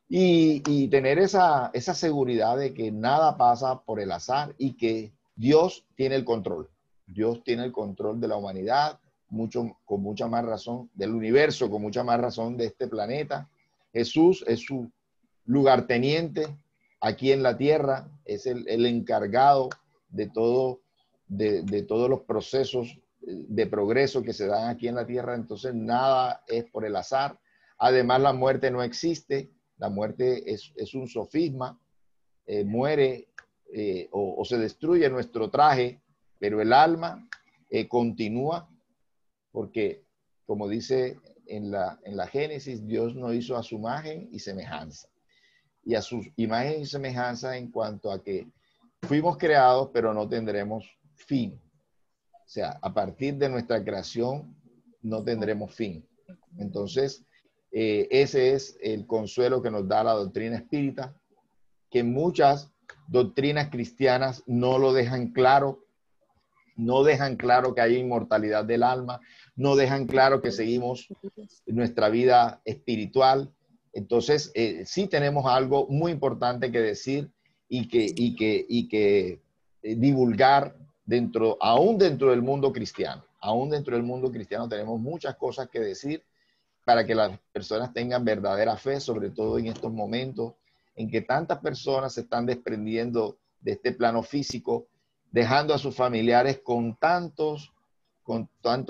Y tener esa seguridad de que nada pasa por el azar y que Dios tiene el control. Dios tiene el control de la humanidad, con mucha más razón, del universo, con mucha más razón de este planeta. Jesús es su lugarteniente aquí en la tierra, es el encargado de todos los procesos de progreso que se dan aquí en la tierra. Entonces nada es por el azar. Además, la muerte no existe. La muerte es un sofisma. Muere o se destruye nuestro traje, pero el alma continúa, porque, como dice en la Génesis, Dios nos hizo a su imagen y semejanza. Y a su imagen y semejanza en cuanto a que fuimos creados, pero no tendremos fin. O sea, a partir de nuestra creación no tendremos fin. Entonces, ese es el consuelo que nos da la doctrina espírita, que muchas doctrinas cristianas no lo dejan claro, no dejan claro que hay inmortalidad del alma, no dejan claro que seguimos nuestra vida espiritual. Entonces, sí tenemos algo muy importante que decir y que divulgar aún dentro del mundo cristiano. Aún dentro del mundo cristiano tenemos muchas cosas que decir para que las personas tengan verdadera fe, sobre todo en estos momentos en que tantas personas se están desprendiendo de este plano físico, dejando a sus familiares con tanto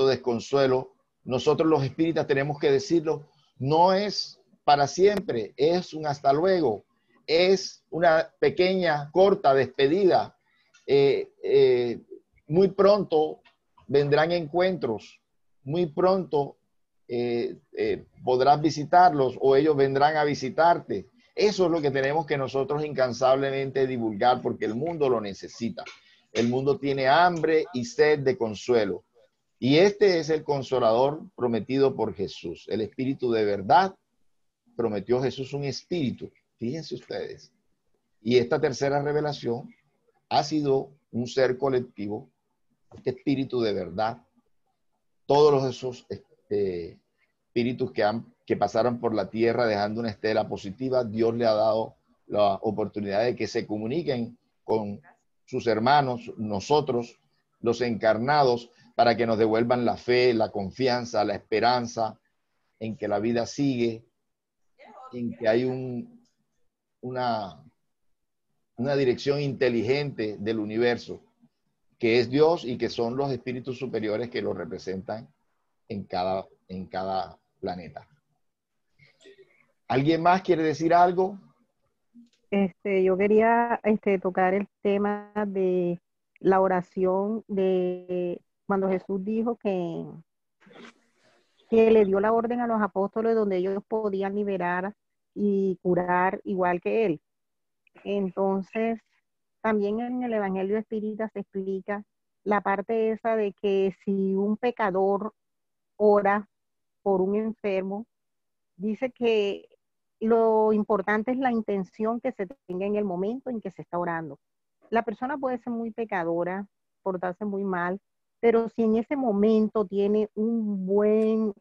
desconsuelo. Nosotros los espíritas tenemos que decirlo, no es para siempre, es un hasta luego, es una pequeña, corta despedida. Muy pronto vendrán encuentros, muy pronto podrás visitarlos o ellos vendrán a visitarte. Eso es lo que tenemos que nosotros incansablemente divulgar porque el mundo lo necesita. El mundo tiene hambre y sed de consuelo. Y este es el consolador prometido por Jesús, el Espíritu de verdad. Prometió Jesús un espíritu, fíjense ustedes. Y esta tercera revelación ha sido un ser colectivo, este espíritu de verdad. Todos esos espíritus que pasaron por la tierra dejando una estela positiva, Dios le ha dado la oportunidad de que se comuniquen con sus hermanos, nosotros, los encarnados, para que nos devuelvan la fe, la confianza, la esperanza en que la vida sigue, en que hay una dirección inteligente del universo, que es Dios y que son los espíritus superiores que lo representan en cada planeta. ¿Alguien más quiere decir algo? Yo quería tocar el tema de la oración de cuando Jesús dijo que le dio la orden a los apóstoles donde ellos podían liberar y curar igual que él. Entonces, también en el Evangelio Espírita se explica la parte esa de que si un pecador ora por un enfermo, dice que lo importante es la intención que se tenga en el momento en que se está orando. La persona puede ser muy pecadora, portarse muy mal, pero si en ese momento tiene un buen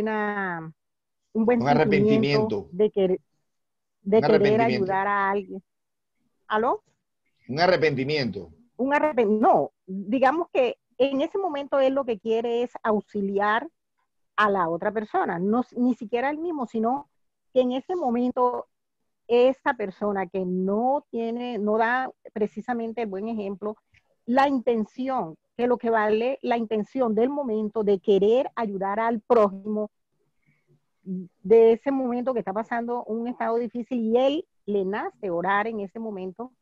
arrepentimiento de querer ayudar a alguien. ¿Aló? Un arrepentimiento. No, digamos que en ese momento él lo que quiere es auxiliar a la otra persona, no, ni siquiera él mismo, sino que en ese momento esa persona que no da precisamente el buen ejemplo, la intención, que lo que vale la intención del momento de querer ayudar al prójimo de ese momento que está pasando un estado difícil y él le nace orar en ese momento,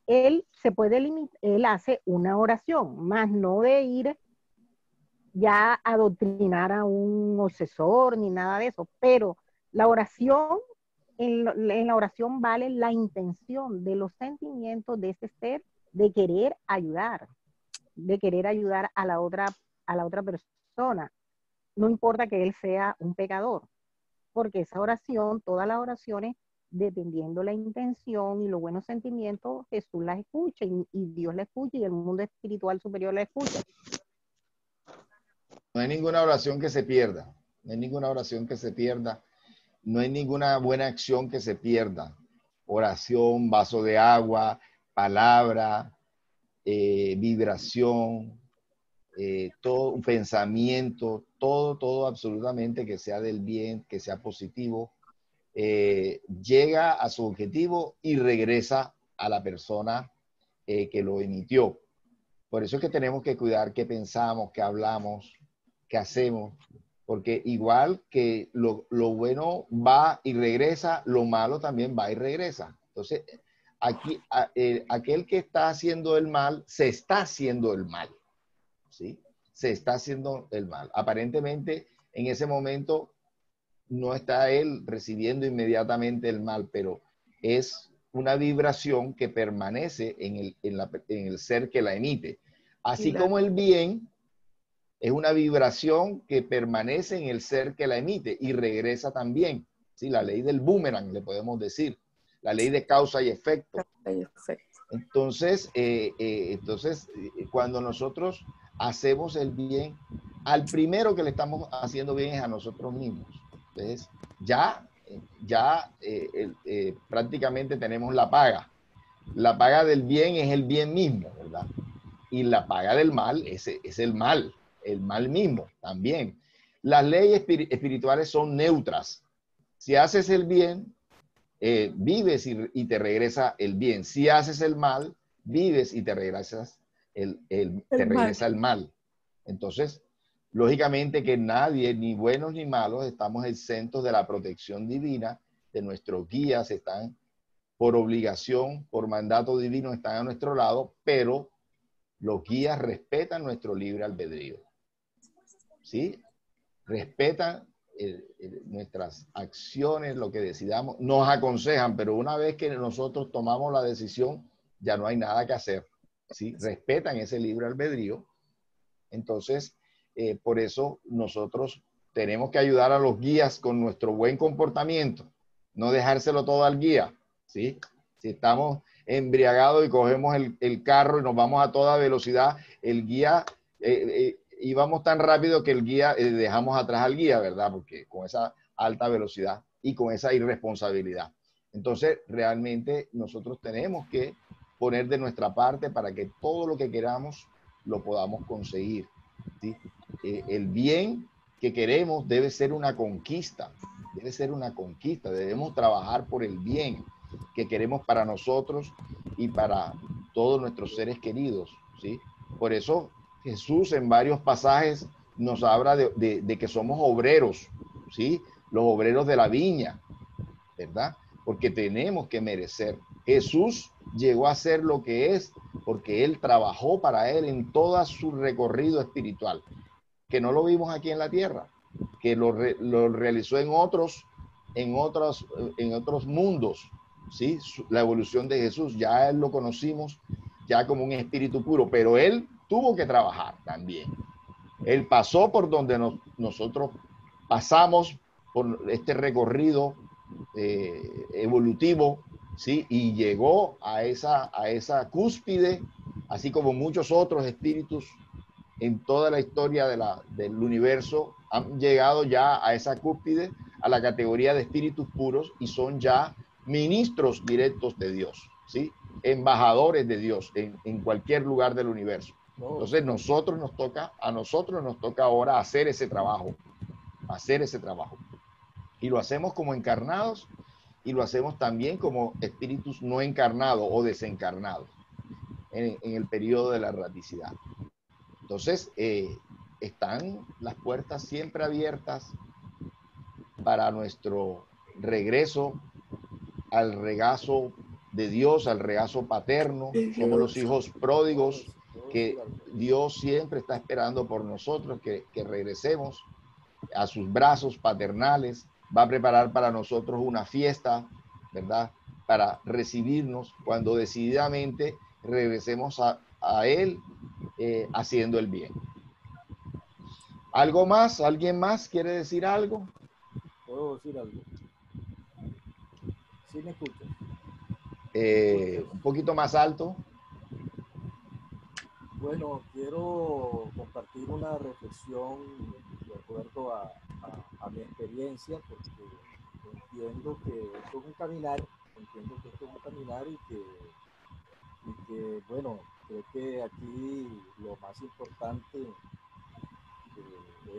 él se puede limitar, él hace una oración, más no de ir ya a adoctrinar a un obsesor ni nada de eso, pero la oración, en la oración vale la intención de los sentimientos de ese ser de querer ayudar a la otra persona. No importa que él sea un pecador, porque esa oración, todas las oraciones, dependiendo la intención y los buenos sentimientos, Jesús las escucha y Dios la escucha y el mundo espiritual superior la escucha. No hay ninguna oración que se pierda, no hay ninguna oración que se pierda, no hay ninguna buena acción que se pierda. Oración, vaso de agua, palabra, vibración, todo un pensamiento, todo absolutamente que sea del bien, que sea positivo, llega a su objetivo y regresa a la persona que lo emitió. Por eso es que tenemos que cuidar qué pensamos, qué hablamos, qué hacemos, porque igual que lo bueno va y regresa, lo malo también va y regresa. Entonces, aquí aquel que está haciendo el mal, se está haciendo el mal, ¿sí? Se está haciendo el mal. Aparentemente, en ese momento, no está él recibiendo inmediatamente el mal, pero es una vibración que permanece en el ser que la emite. Así como el bien es una vibración que permanece en el ser que la emite y regresa también. ¿Sí? La ley del boomerang, le podemos decir. La ley de causa y efecto. Entonces, cuando nosotros hacemos el bien, al primero que le estamos haciendo bien es a nosotros mismos. Entonces, ya prácticamente tenemos la paga. La paga del bien es el bien mismo, ¿verdad? Y la paga del mal es el mal mismo también. Las leyes espirituales son neutras. Si haces el bien, vives y te regresa el bien. Si haces el mal, vives y te regresas regresa el mal. Entonces, lógicamente que nadie, ni buenos ni malos, estamos exentos de la protección divina, de nuestros guías están por obligación, por mandato divino, están a nuestro lado, pero los guías respetan nuestro libre albedrío. ¿Sí? Respetan nuestras acciones, lo que decidamos, nos aconsejan, pero una vez que nosotros tomamos la decisión, ya no hay nada que hacer. ¿Sí? Respetan ese libre albedrío. Entonces, por eso nosotros tenemos que ayudar a los guías con nuestro buen comportamiento, no dejárselo todo al guía. ¿Sí? Si estamos embriagados y cogemos el carro y nos vamos a toda velocidad, el guía... y vamos tan rápido que el guía, dejamos atrás al guía, ¿verdad? Porque con esa alta velocidad y con esa irresponsabilidad. Entonces, realmente nosotros tenemos que poner de nuestra parte para que todo lo que queramos lo podamos conseguir. ¿Sí? El bien que queremos debe ser una conquista, debe ser una conquista, debemos trabajar por el bien que queremos para nosotros y para todos nuestros seres queridos. ¿Sí? Por eso Jesús en varios pasajes nos habla de que somos obreros, ¿sí? Los obreros de la viña, ¿verdad? Porque tenemos que merecer. Jesús llegó a ser lo que es porque Él trabajó para Él en todo su recorrido espiritual, que no lo vimos aquí en la tierra, que lo realizó en otros mundos, ¿sí? La evolución de Jesús, ya Él lo conocimos ya como un espíritu puro, pero Él tuvo que trabajar también. Él pasó por donde nosotros pasamos por este recorrido evolutivo, ¿sí? Y llegó a esa cúspide, así como muchos otros espíritus en toda la historia del universo han llegado ya a esa cúspide, a la categoría de espíritus puros y son ya ministros directos de Dios, ¿sí? Embajadores de Dios en cualquier lugar del universo. Entonces a nosotros nos toca ahora hacer ese trabajo. Y lo hacemos como encarnados y lo hacemos también como espíritus no encarnados o desencarnados en el periodo de la erraticidad. Entonces, están las puertas siempre abiertas para nuestro regreso al regazo de Dios, al regazo paterno. Somos los hijos pródigos que Dios siempre está esperando por nosotros, que regresemos a sus brazos paternales. Va a preparar para nosotros una fiesta, ¿verdad? Para recibirnos cuando decididamente regresemos a Él haciendo el bien. ¿Algo más? ¿Alguien más quiere decir algo? ¿Puedo decir algo? ¿Sí me escuchas? Un poquito más alto. Bueno, quiero compartir una reflexión de acuerdo a mi experiencia, porque entiendo que esto es un caminar, y que bueno, creo que aquí lo más importante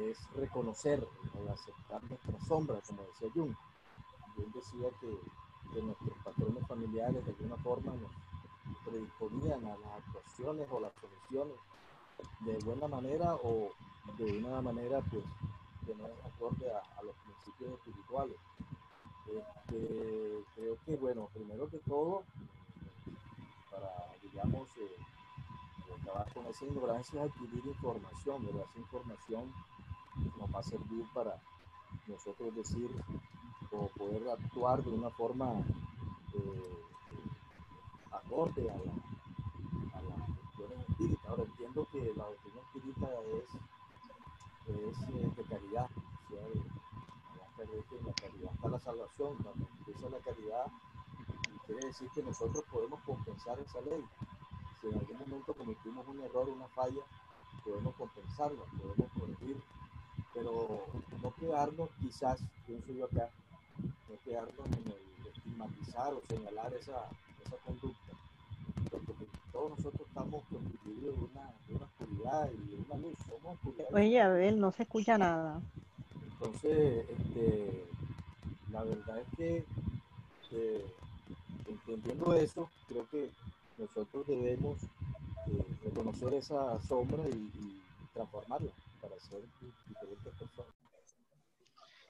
es reconocer y aceptar nuestra sombra, como decía Jung. Jung decía que nuestros patrones familiares de alguna forma nos predisponían a las actuaciones o las soluciones de buena manera o de una manera pues que no es acorde a los principios espirituales. Creo que bueno, primero que todo, para digamos acabar con esa ignorancia es adquirir información, ¿verdad? Esa información nos va a servir para nosotros decir o poder actuar de una forma acorde a las cuestiones espíritas. Ahora entiendo que la doctrina espírita es de caridad, o sea, que en la caridad está la salvación. Cuando empieza la caridad, quiere decir que nosotros podemos compensar esa ley. Si en algún momento cometimos un error, una falla, podemos compensarla, podemos corregir, pero no quedarnos, quizás, pienso yo acá, no quedarnos en el estigmatizar o señalar esa conducta, porque todos nosotros estamos constituidos de una oscuridad y de una luz. Somos oscuridad. Oye, Abel, no se escucha nada. Entonces, la verdad es que entendiendo eso, creo que nosotros debemos reconocer esa sombra y transformarla para ser diferentes personas.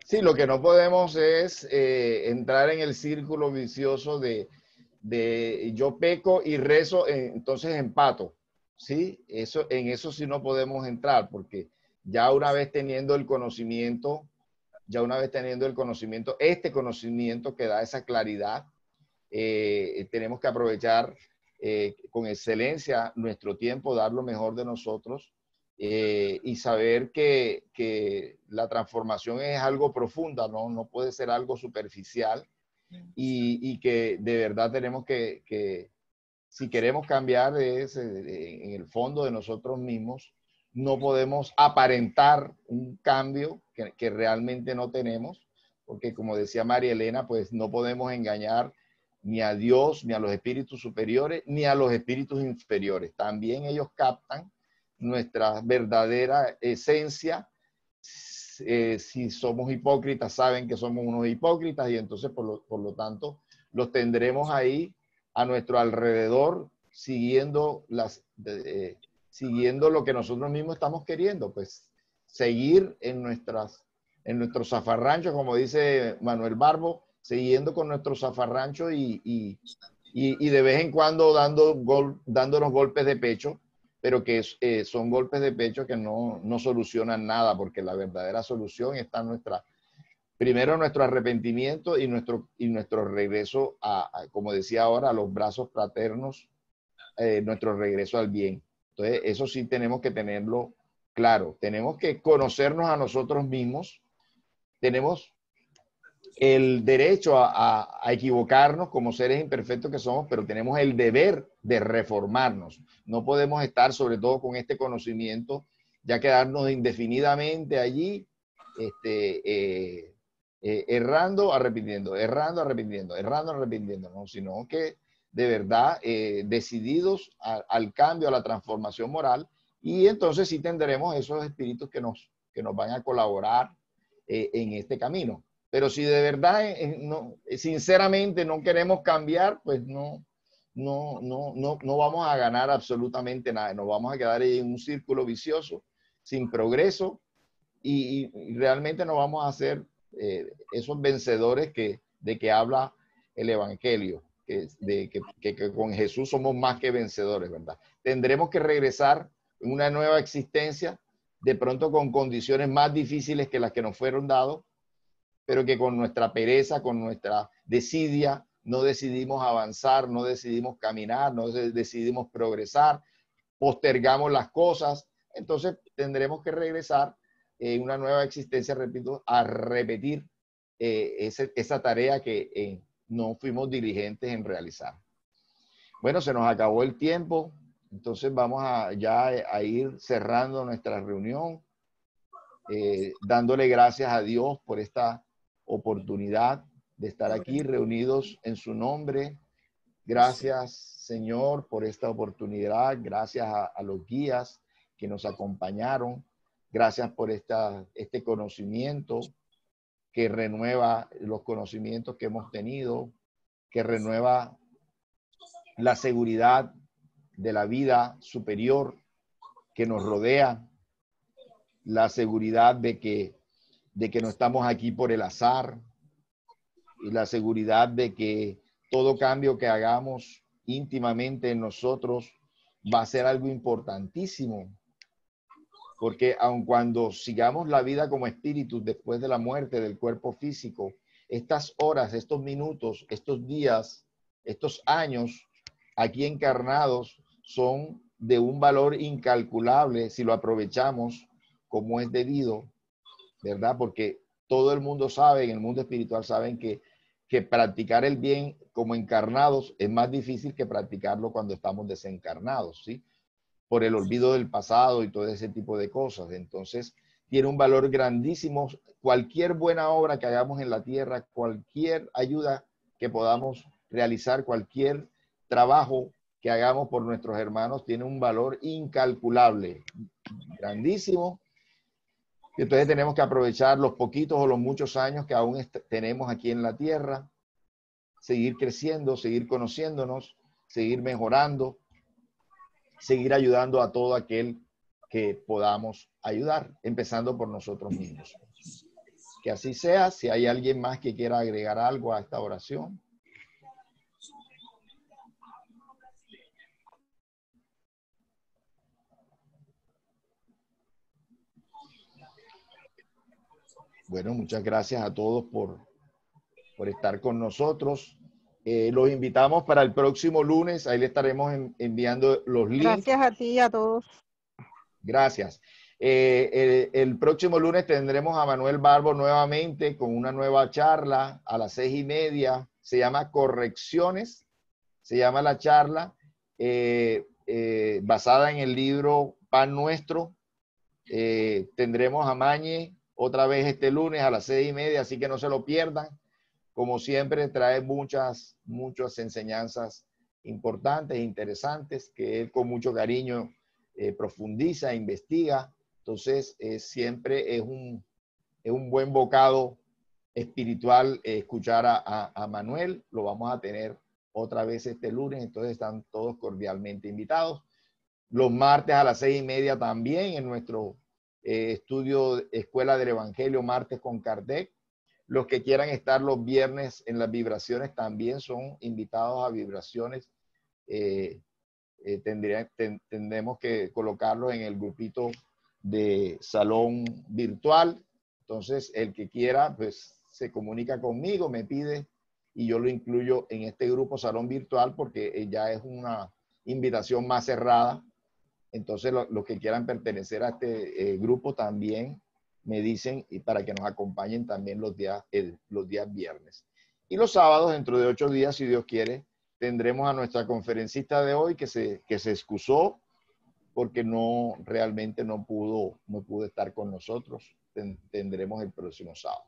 Sí, lo que no podemos es entrar en el círculo vicioso de yo peco y rezo, entonces empato. ¿Sí? En eso sí no podemos entrar, porque ya una vez teniendo el conocimiento, este conocimiento que da esa claridad, tenemos que aprovechar con excelencia nuestro tiempo, dar lo mejor de nosotros y saber que la transformación es algo profunda, no puede ser algo superficial y que de verdad tenemos que si queremos cambiar en el fondo de nosotros mismos, no podemos aparentar un cambio que realmente no tenemos, porque como decía María Elena, pues no podemos engañar ni a Dios, ni a los espíritus superiores, ni a los espíritus inferiores. También ellos captan nuestra verdadera esencia. Si somos hipócritas, saben que somos unos hipócritas y entonces por lo tanto los tendremos ahí a nuestro alrededor siguiendo siguiendo lo que nosotros mismos estamos queriendo, pues seguir en nuestros zafarranchos, como dice Manuel Barbo, siguiendo con nuestros zafarranchos y de vez en cuando dándonos golpes de pecho, pero que son golpes de pecho que no solucionan nada, porque la verdadera solución está en primero nuestro arrepentimiento y nuestro regreso como decía ahora, a los brazos fraternos, nuestro regreso al bien. Entonces, eso sí tenemos que tenerlo claro. Tenemos que conocernos a nosotros mismos. Tenemos el derecho a equivocarnos como seres imperfectos que somos, pero tenemos el deber de reformarnos. No podemos estar, sobre todo con este conocimiento, ya quedarnos indefinidamente allí, errando, arrepintiendo, ¿no? Sino que de verdad decididos al cambio, a la transformación moral, y entonces sí tendremos esos espíritus que nos van a colaborar en este camino. Pero si de verdad, sinceramente no queremos cambiar, pues no vamos a ganar absolutamente nada. Nos vamos a quedar en un círculo vicioso, sin progreso, y realmente no vamos a ser esos vencedores de que habla el Evangelio, que con Jesús somos más que vencedores, ¿verdad? Tendremos que regresar en una nueva existencia, de pronto con condiciones más difíciles que las que nos fueron dadas, pero que con nuestra pereza, con nuestra desidia, no decidimos avanzar, no decidimos caminar, no decidimos progresar, postergamos las cosas. Entonces tendremos que regresar en una nueva existencia, repito, a repetir esa tarea que no fuimos diligentes en realizar. Bueno, se nos acabó el tiempo, entonces vamos ya a ir cerrando nuestra reunión, dándole gracias a Dios por esta oportunidad de estar aquí reunidos en su nombre. Gracias, Señor, por esta oportunidad. Gracias a los guías que nos acompañaron. Gracias por este conocimiento que renueva los conocimientos que hemos tenido, que renueva la seguridad de la vida superior que nos rodea, la seguridad de que no estamos aquí por el azar, y la seguridad de que todo cambio que hagamos íntimamente en nosotros va a ser algo importantísimo, porque aun cuando sigamos la vida como espíritus después de la muerte del cuerpo físico, estas horas, estos minutos, estos días, estos años aquí encarnados son de un valor incalculable si lo aprovechamos como es debido, ¿verdad? Porque todo el mundo sabe, en el mundo espiritual saben que practicar el bien como encarnados es más difícil que practicarlo cuando estamos desencarnados, ¿sí? Por el olvido del pasado y todo ese tipo de cosas. Entonces, tiene un valor grandísimo. Cualquier buena obra que hagamos en la tierra, cualquier ayuda que podamos realizar, cualquier trabajo que hagamos por nuestros hermanos, tiene un valor incalculable, grandísimo. Entonces tenemos que aprovechar los poquitos o los muchos años que aún tenemos aquí en la tierra, seguir creciendo, seguir conociéndonos, seguir mejorando, seguir ayudando a todo aquel que podamos ayudar, empezando por nosotros mismos. Que así sea. Si hay alguien más que quiera agregar algo a esta oración. Bueno, muchas gracias a todos por estar con nosotros. Los invitamos para el próximo lunes. Ahí le estaremos enviando los links. Gracias a ti y a todos. Gracias. El próximo lunes tendremos a Manuel Barbo nuevamente con una nueva charla a las 6:30. Se llama Correcciones. Se llama la charla basada en el libro Pan Nuestro. Tendremos a Mañe otra vez este lunes a las 6:30, así que no se lo pierdan. Como siempre, trae muchas enseñanzas importantes e interesantes que él con mucho cariño profundiza, investiga. Entonces, siempre es un buen bocado espiritual escuchar a Manuel. Lo vamos a tener otra vez este lunes, entonces están todos cordialmente invitados. Los martes a las 6:30 también en nuestro estudio Escuela del Evangelio, martes con Kardec. Los que quieran estar los viernes en las vibraciones también son invitados a vibraciones. Tendremos que colocarlos en el grupito de salón virtual. Entonces, el que quiera, pues se comunica conmigo, me pide y yo lo incluyo en este grupo salón virtual porque ya es una invitación más cerrada. Entonces, los que quieran pertenecer a este grupo también me dicen y para que nos acompañen también los días viernes. Y los sábados, dentro de 8 días, si Dios quiere, tendremos a nuestra conferencista de hoy que se excusó porque realmente no pudo estar con nosotros. Tendremos el próximo sábado.